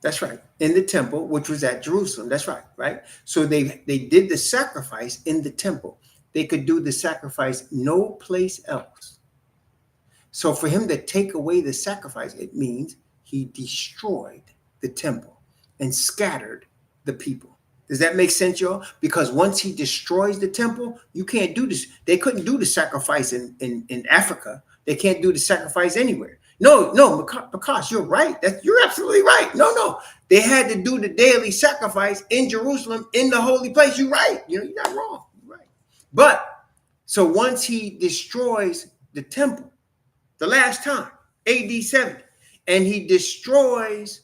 That's right. In the temple, which was at Jerusalem. That's right, right? So they did the sacrifice in the temple. They could do the sacrifice no place else. So for him to take away the sacrifice, it means he destroyed the temple and scattered the people. Does that make sense, y'all? Because once he destroys the temple, you can't do this. They couldn't do the sacrifice in Africa. They can't do the sacrifice anywhere. No, because you're right. You're absolutely right. No. They had to do the daily sacrifice in Jerusalem, in the holy place. You're right. You're not wrong. You're right. But so once he destroys the temple, the last time, AD 70, and he destroys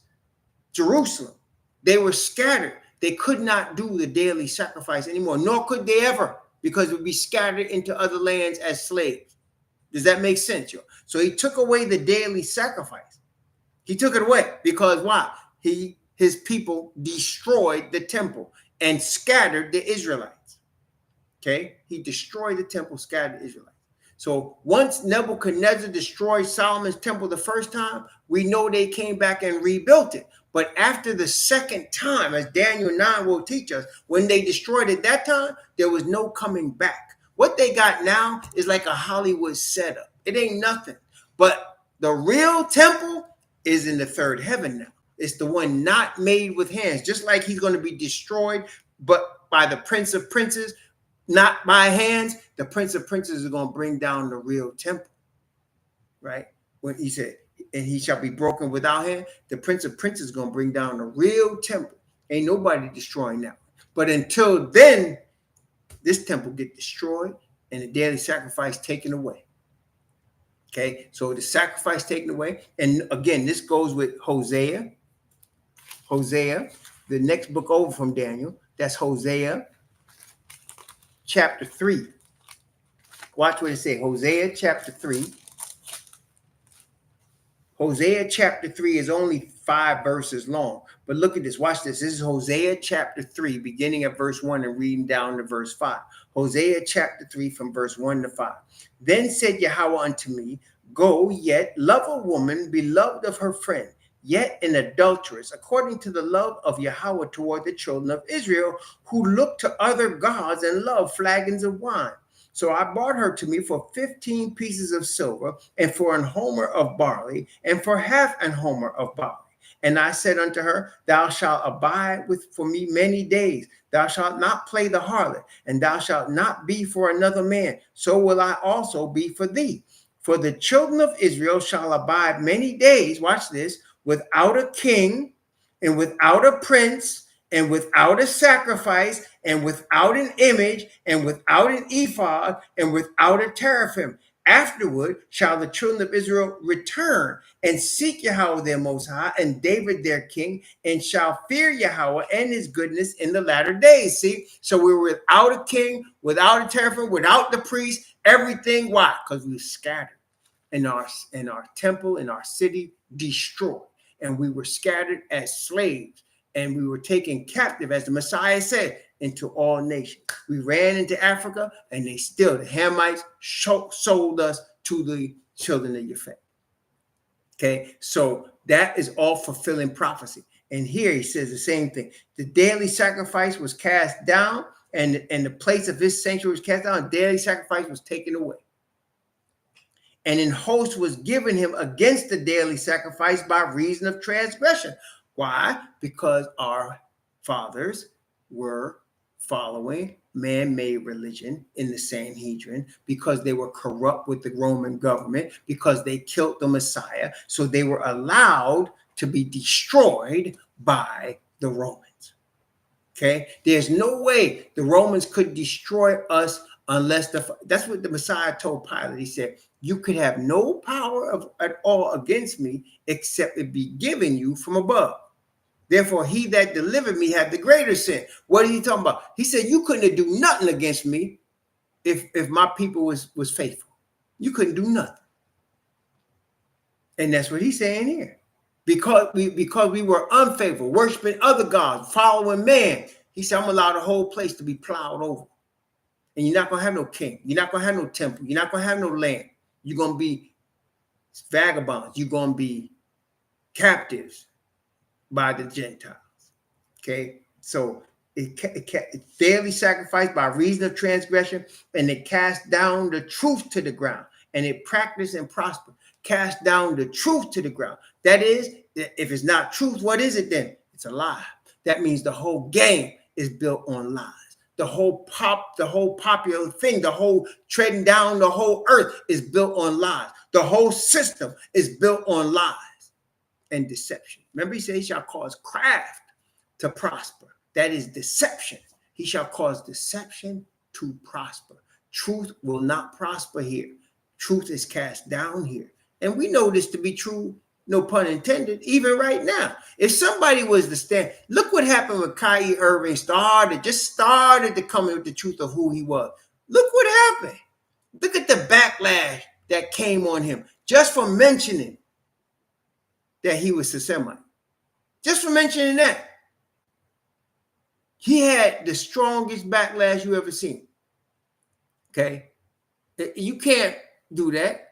Jerusalem, they were scattered. They could not do the daily sacrifice anymore, nor could they ever, because it would be scattered into other lands as slaves. Does that make sense, yo? So he took away the daily sacrifice. He took it away because why? His people destroyed the temple and scattered the Israelites. Okay? He destroyed the temple, scattered the Israelites. So once Nebuchadnezzar destroyed Solomon's temple the first time, we know they came back and rebuilt it. But after the second time, as Daniel 9 will teach us, when they destroyed it that time, there was no coming back. What they got now is like a Hollywood setup. It ain't nothing. But the real temple is in the third heaven now. It's the one not made with hands, just like he's going to be destroyed, but by the Prince of Princes, not by hands. The Prince of Princes is going to bring down the real temple, right? When he said, and he shall be broken without hand, the Prince of Princes is going to bring down the real temple. Ain't nobody destroying that. But until then, this temple get destroyed and the daily sacrifice taken away. Okay, so the sacrifice taken away. And again, this goes with Hosea. Hosea, the next book over from Daniel, that's Hosea chapter 3. Watch what it says. Hosea chapter 3. Hosea chapter 3 is only 5 verses long. But look at this. Watch this. This is Hosea chapter 3, beginning at verse 1 and reading down to verse 5. Hosea chapter 3 from verse 1 to 5. Then said Yahweh unto me, Go, yet love a woman beloved of her friend, yet an adulteress, according to the love of Yahweh toward the children of Israel, who look to other gods and love flagons of wine. So I bought her to me for 15 pieces of silver, and for an homer of barley, and for half an homer of barley. And I said unto her, Thou shalt abide for me many days. Thou shalt not play the harlot, and thou shalt not be for another man. So will I also be for thee. For the children of Israel shall abide many days, watch this, without a king, and without a prince, and without a sacrifice, and without an image, and without an ephod, and without a teraphim. Afterward shall the children of Israel return and seek Yahweh their Most High and David their king, and shall fear Yahweh and his goodness in the latter days. See, so we were without a king, without a teraphim, without the priest, everything. Why? Because we were scattered, and our temple, in our city destroyed, and we were scattered as slaves, and we were taken captive, as the Messiah said, into all nations. We ran into Africa, and the Hamites sold us to the children of Japhet. Okay, so that is all fulfilling prophecy. And here he says the same thing. The daily sacrifice was cast down, and the place of his sanctuary was cast down. Daily sacrifice was taken away. And an host was given him against the daily sacrifice by reason of transgression. Why? Because our fathers were following man-made religion in the Sanhedrin, because they were corrupt with the Roman government, because they killed the Messiah. So they were allowed to be destroyed by the Romans. Okay? There's no way the Romans could destroy us unless that's what the Messiah told Pilate. He said, you could have no power at all against me except it be given you from above. Therefore, he that delivered me had the greater sin. What are you talking about? He said, you couldn't do nothing against me if my people was faithful. You couldn't do nothing. And that's what he's saying here. Because we were unfaithful, worshiping other gods, following man. He said, I'm going to allow the whole place to be plowed over. And you're not going to have no king. You're not going to have no temple. You're not going to have no land. You're going to be vagabonds. You're going to be captives by the Gentiles. Okay? So it daily sacrifice by reason of transgression, and it cast down the truth to the ground, and it practiced and prospered. Cast down the truth to the ground. That is, if it's not truth, what is it then? It's a lie. That means the whole game is built on lies. The whole popular thing, the whole treading down the whole earth is built on lies. The whole system is built on lies and deception. Remember, he said he shall cause craft to prosper. That is deception. He shall cause deception to prosper. Truth will not prosper here. Truth is cast down here. And we know this to be true, no pun intended, even right now. If somebody was to stand, look what happened with Kyrie Irving started to come in with the truth of who he was. Look what happened. Look at the backlash that came on him just for mentioning that he was a Semite. Just for mentioning that. He had the strongest backlash you ever seen. Okay? You can't do that.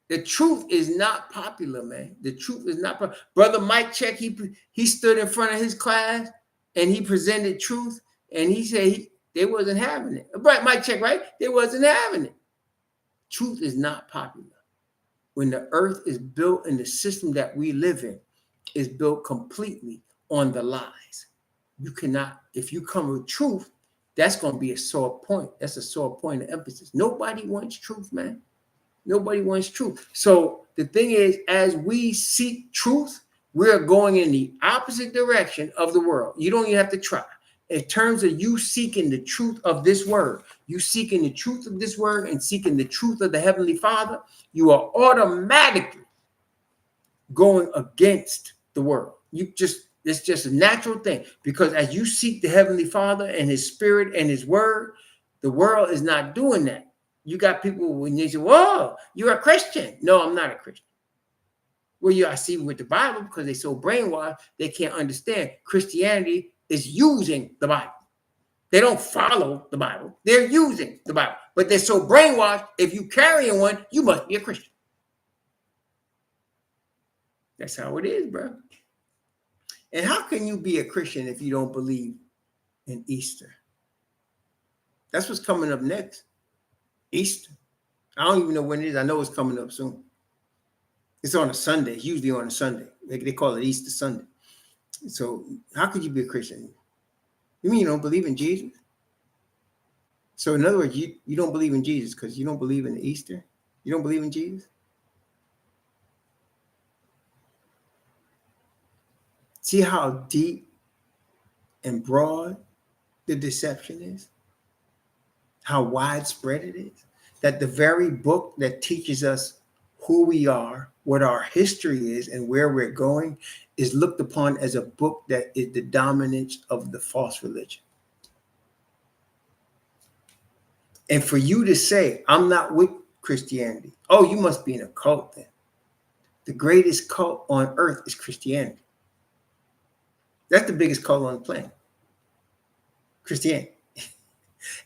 The truth is not popular, man. The truth is not popular. Brother Mike Check, he stood in front of his class and he presented truth, and he said they wasn't having it. Right, Mike Check, right? They wasn't having it. Truth is not popular. When the earth is built and the system that we live in is built completely on the lies. You cannot, if you come with truth, that's going to be a sore point. That's a sore point of emphasis. Nobody wants truth, man. Nobody wants truth. So the thing is, as we seek truth, we're going in the opposite direction of the world. You don't even have to try. In terms of you seeking the truth of this word, you seeking the truth of this word and seeking the truth of the Heavenly Father, you are automatically going against the world. It's just a natural thing, because as you seek the Heavenly Father and his spirit and his word, the world is not doing that. You got people when they say, whoa, you're a Christian. No, I'm not a Christian. Well, I see with the Bible, because they're so brainwashed, they can't understand Christianity is using the Bible. They don't follow the Bible. They're using the Bible. But they're so brainwashed, if you carrying one, you must be a Christian. That's how it is, bro. And how can you be a Christian if you don't believe in Easter? That's what's coming up next. Easter. I don't even know when it is. I know it's coming up soon. It's on a Sunday. It's usually on a Sunday. They call it Easter Sunday. So how could you be a Christian? You mean you don't believe in Jesus? So in other words, you don't believe in Jesus because you don't believe in Easter? You don't believe in Jesus? See how deep and broad the deception is? How widespread it is? That the very book that teaches us who we are, what our history is, and where we're going is looked upon as a book that is the dominance of the false religion. And for you to say, I'm not with Christianity, oh, you must be in a cult then. The greatest cult on earth is Christianity. That's the biggest cult on the planet. Christianity.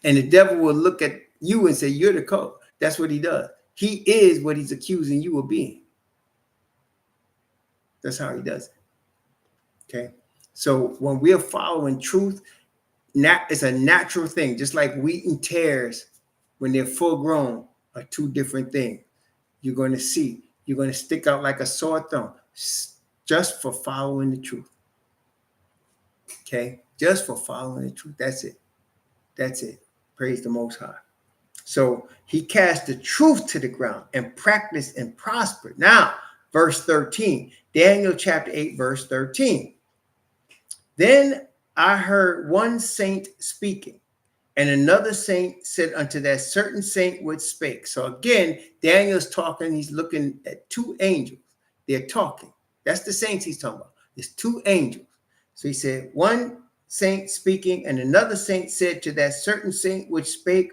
And the devil will look at you and say, you're the cult. That's what he does. He is what he's accusing you of being. That's how he does it. Okay. So when we're following truth, it's a natural thing. Just like wheat and tares, when they're full grown, are two different things. You're going to see. You're going to stick out like a sore thumb just for following the truth. Okay. Just for following the truth. That's it. That's it. Praise the Most High. So he cast the truth to the ground and practiced and prospered. Now, verse 13, Daniel chapter 8, verse 13. Then I heard one saint speaking, and another saint said unto that certain saint which spake. So again, Daniel's talking. He's looking at two angels. They're talking. That's the saints he's talking about. It's two angels. So he said, one saint speaking, and another saint said to that certain saint which spake,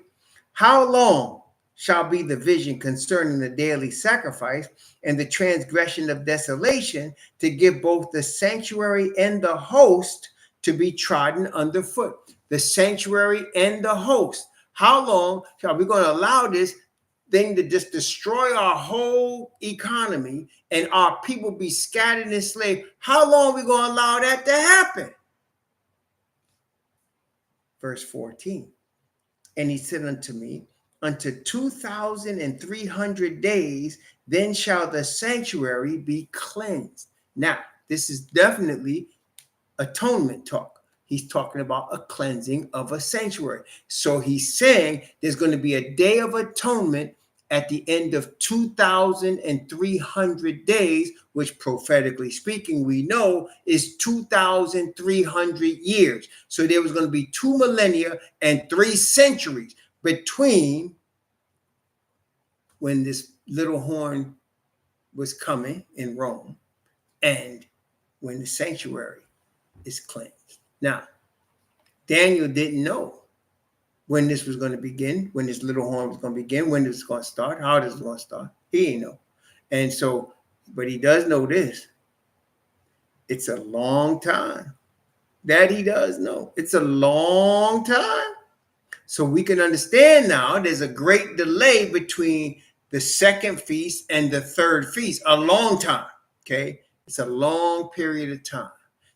how long shall be the vision concerning the daily sacrifice and the transgression of desolation, to give both the sanctuary and the host to be trodden underfoot. The sanctuary and the host. How long are we going to allow this thing to just destroy our whole economy and our people be scattered and enslaved? How long are we going to allow that to happen? Verse 14. And he said unto me, unto 2,300 days, then shall the sanctuary be cleansed. Now, this is definitely atonement talk. He's talking about a cleansing of a sanctuary. So he's saying there's going to be a day of atonement at the end of 2,300 days, which prophetically speaking, we know is 2,300 years. So there was going to be 2 millennia and 3 centuries between when this little horn was coming in Rome and when the sanctuary is cleansed. Now, Daniel didn't know when this was going to begin, when this little horn was going to begin, when this was going to start, how this was going to start. He didn't know. And so, but he does know this. It's a long time. That he does know. It's a long time. So we can understand now there's a great delay between the second feast and the third feast. A long time. Okay? It's a long period of time.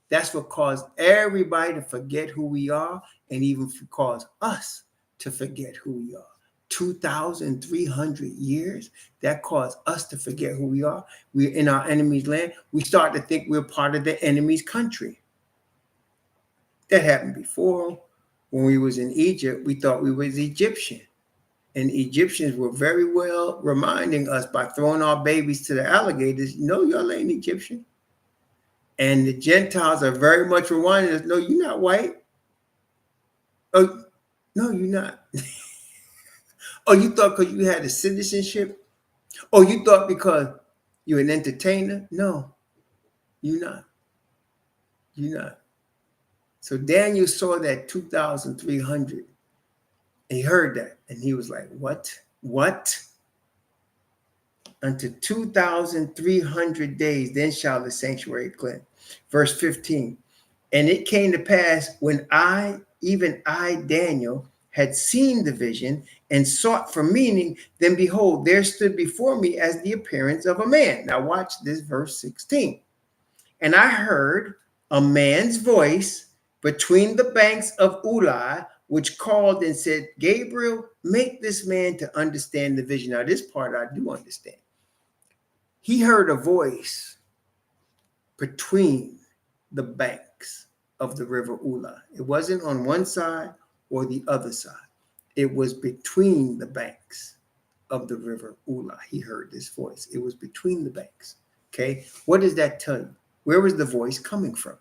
That's what caused everybody to forget who we are and even caused us to forget who we are. 2,300 years, that caused us to forget who we are. We're in our enemy's land. We start to think we're part of the enemy's country. That happened before. When we was in Egypt, we thought we was Egyptian. And Egyptians were very well reminding us by throwing our babies to the alligators, no, y'all ain't Egyptian. And the Gentiles are very much reminding us, no, you're not white. Oh, no, you're not. Oh, you thought because you had a citizenship? Oh, you thought because you're an entertainer? No, you're not. You're not. So Daniel saw that 2,300. And he heard that. And he was like, what? What? Unto 2,300 days, then shall the sanctuary cleanse. Verse 15. And it came to pass when even I, Daniel, had seen the vision and sought for meaning, then behold, there stood before me as the appearance of a man. Now watch this, verse 16. And I heard a man's voice between the banks of Ulai, which called and said, Gabriel, make this man to understand the vision. Now this part I do understand. He heard a voice between the banks of the river Ulai. It wasn't on one side or the other side. It was between the banks of the river Ulai. He heard this voice. It was between the banks. Okay. What does that tell you? Where was the voice coming from?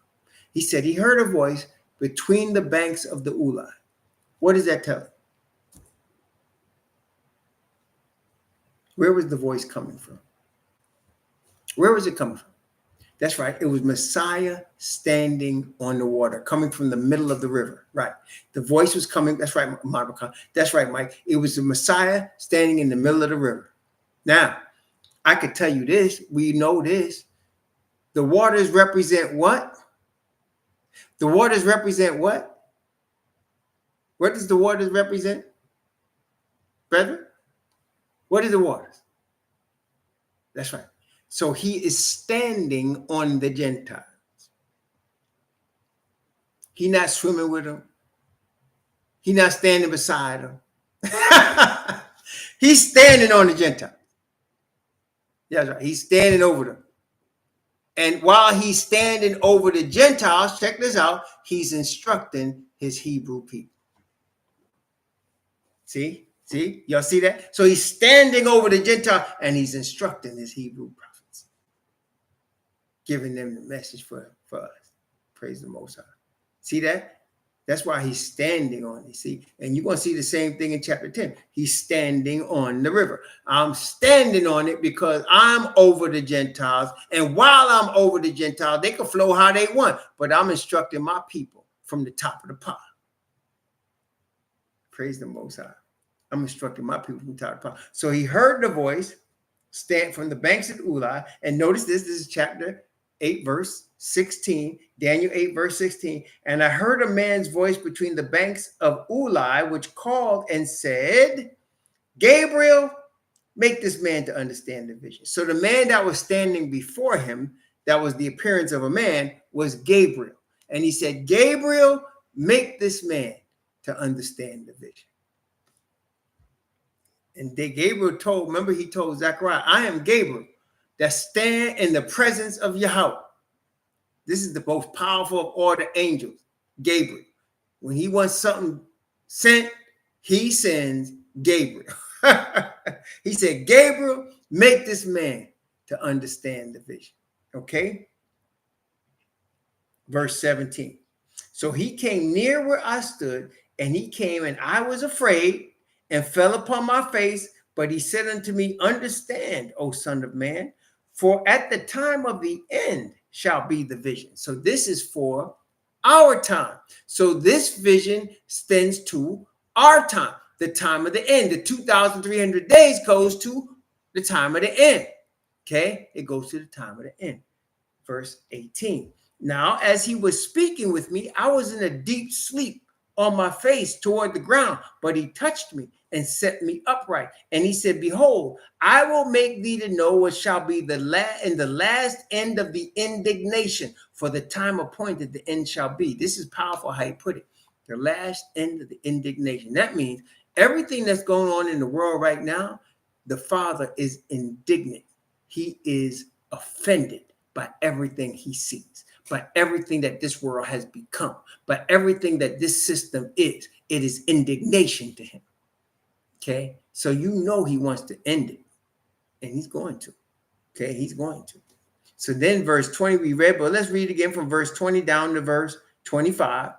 He said he heard a voice between the banks of the Ulai. What does that tell you? Where was the voice coming from? Where was it coming from? That's right. It was Messiah standing on the water, coming from the middle of the river. Right. The voice was coming. That's right, Monica. That's right, Mike. It was the Messiah standing in the middle of the river. Now, I could tell you this. We know this. The waters represent what? The waters represent what? What does the waters represent? Brethren? What is the waters? That's right. So he is standing on the Gentiles. He's not swimming with them. He's not standing beside them. He's standing on the Gentiles. Yeah, that's right. He's standing over them. And while he's standing over the Gentiles, check this out, he's instructing his Hebrew people. See? Y'all see that? So he's standing over the Gentile and he's instructing his Hebrew prophets, giving them the message for us. Praise the Most High. See that? That's why he's standing on it. See, and you're going to see the same thing in chapter 10. He's standing on the river. I'm standing on it because I'm over the Gentiles. And while I'm over the Gentiles, they can flow how they want. But I'm instructing my people from the top of the pond. Praise the Most High. I'm instructing my people from the top of the pond. So he heard the voice stand from the banks of Ulai. And notice this is chapter 8 verse 16, Daniel 8 verse 16. And I heard a man's voice between the banks of Ulai, which called and said, Gabriel, make this man to understand the vision. So the man that was standing before him, that was the appearance of a man, was Gabriel. And he said, Gabriel, make this man to understand the vision. And Gabriel told, remember he told Zechariah, I am Gabriel that stand in the presence of Yahweh. This is the most powerful of all the angels, Gabriel. When he wants something sent, he sends Gabriel. He said, Gabriel, make this man to understand the vision. Okay? Verse 17. So he came near where I stood, and he came, and I was afraid and fell upon my face. But he said unto me, understand, O son of man, for at the time of the end shall be the vision. So this is for our time. So this vision stands to our time, the time of the end. The 2,300 days goes to the time of the end. Okay, it goes to the time of the end. Verse 18. Now, as he was speaking with me, I was in a deep sleep on my face toward the ground, but he touched me and set me upright. And he said, behold, I will make thee to know what shall be in the last end of the indignation, for the time appointed the end shall be. This is powerful how he put it. The last end of the indignation. That means everything that's going on in the world right now, the Father is indignant. He is offended by everything he sees, by everything that this world has become, by everything that this system is. It is indignation to him. Okay, so you know he wants to end it, and he's going to. Okay, he's going to. So then verse 20 we read, but let's read again from verse 20 down to verse 25.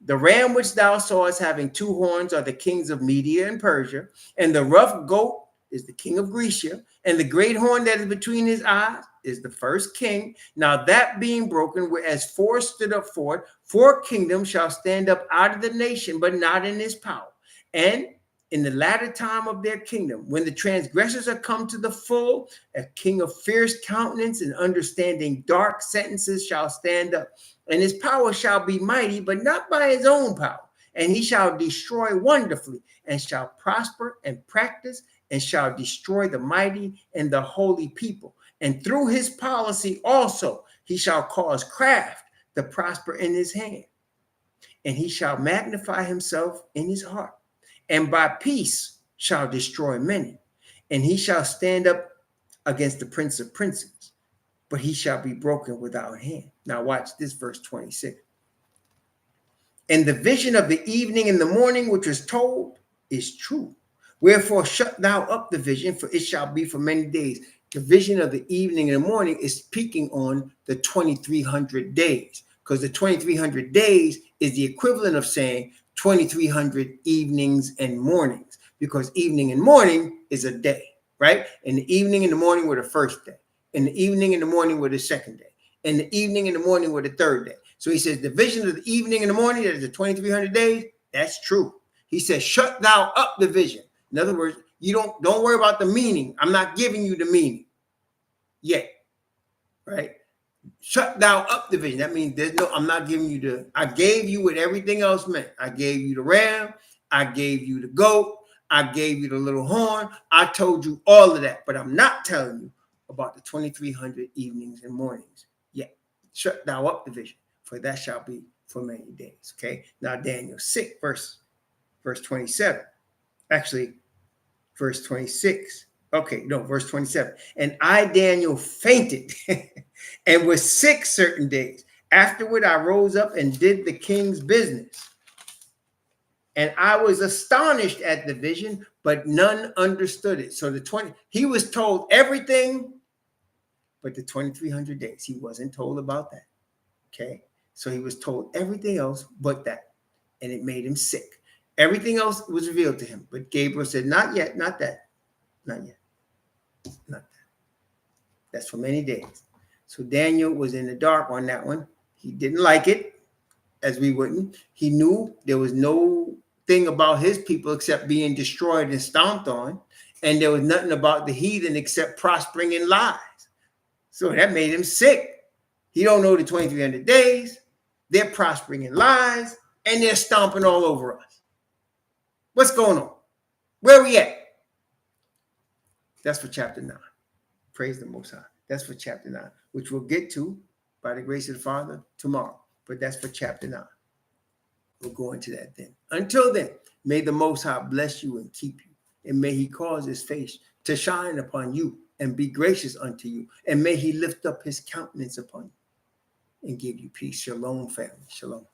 The ram which thou sawest having 2 horns are the kings of Media and Persia, and the rough goat is the king of Grecia, and the great horn that is between his eyes is the first king. Now that being broken, whereas 4 stood up for it, 4 kingdoms shall stand up out of the nation, but not in his power. And in the latter time of their kingdom, when the transgressors are come to the full, a king of fierce countenance and understanding dark sentences shall stand up. And his power shall be mighty, but not by his own power. And he shall destroy wonderfully, and shall prosper and practice, and shall destroy the mighty and the holy people. And through his policy also, he shall cause craft to prosper in his hand. And he shall magnify himself in his heart. And by peace shall destroy many. And he shall stand up against the prince of princes, but he shall be broken without hand. Now watch this, verse 26. And the vision of the evening and the morning, which was told, is true. Wherefore shut thou up the vision, for it shall be for many days. The vision of the evening and the morning is speaking on the 2,300 days, because the 2,300 days is the equivalent of saying 2,300 evenings and mornings, because evening and morning is a day, right? And the evening and the morning were the first day, and the evening and the morning were the second day, and the evening and the morning were the third day. So he says the vision of the evening and the morning, that is the 2,300 days, that's true. He says, shut thou up the vision. In other words, you don't worry about the meaning. I'm not giving you the meaning yet, right? Shut thou up the vision. That means I'm not giving you I gave you what everything else meant. I gave you the ram. I gave you the goat. I gave you the little horn. I told you all of that, but I'm not telling you about the 2,300 evenings and mornings yet. Shut thou up the vision, for that shall be for many days. Okay. Now Daniel 6, verse 27. Actually, verse 26. Okay, no, verse 27. And I, Daniel, fainted and was sick certain days. Afterward, I rose up and did the king's business. And I was astonished at the vision, but none understood it. So he was told everything, but the 2,300 days, he wasn't told about that. Okay, so he was told everything else but that, and it made him sick. Everything else was revealed to him, but Gabriel said, not yet, not that, not yet. Not that. That's for many days. So Daniel was in the dark on that one. He didn't like it, as we wouldn't. He knew there was no thing about his people except being destroyed and stomped on. And there was nothing about the heathen except prospering in lies. So that made him sick. He don't know the 2300 days. They're prospering in lies, and they're stomping all over us. What's going on? Where are we at? That's for chapter 9. Praise the Most High. That's for chapter 9, which we'll get to by the grace of the Father tomorrow. But that's for chapter 9. We'll go into that then. Until then, may the Most High bless you and keep you. And may he cause his face to shine upon you and be gracious unto you. And may he lift up his countenance upon you and give you peace. Shalom, family. Shalom.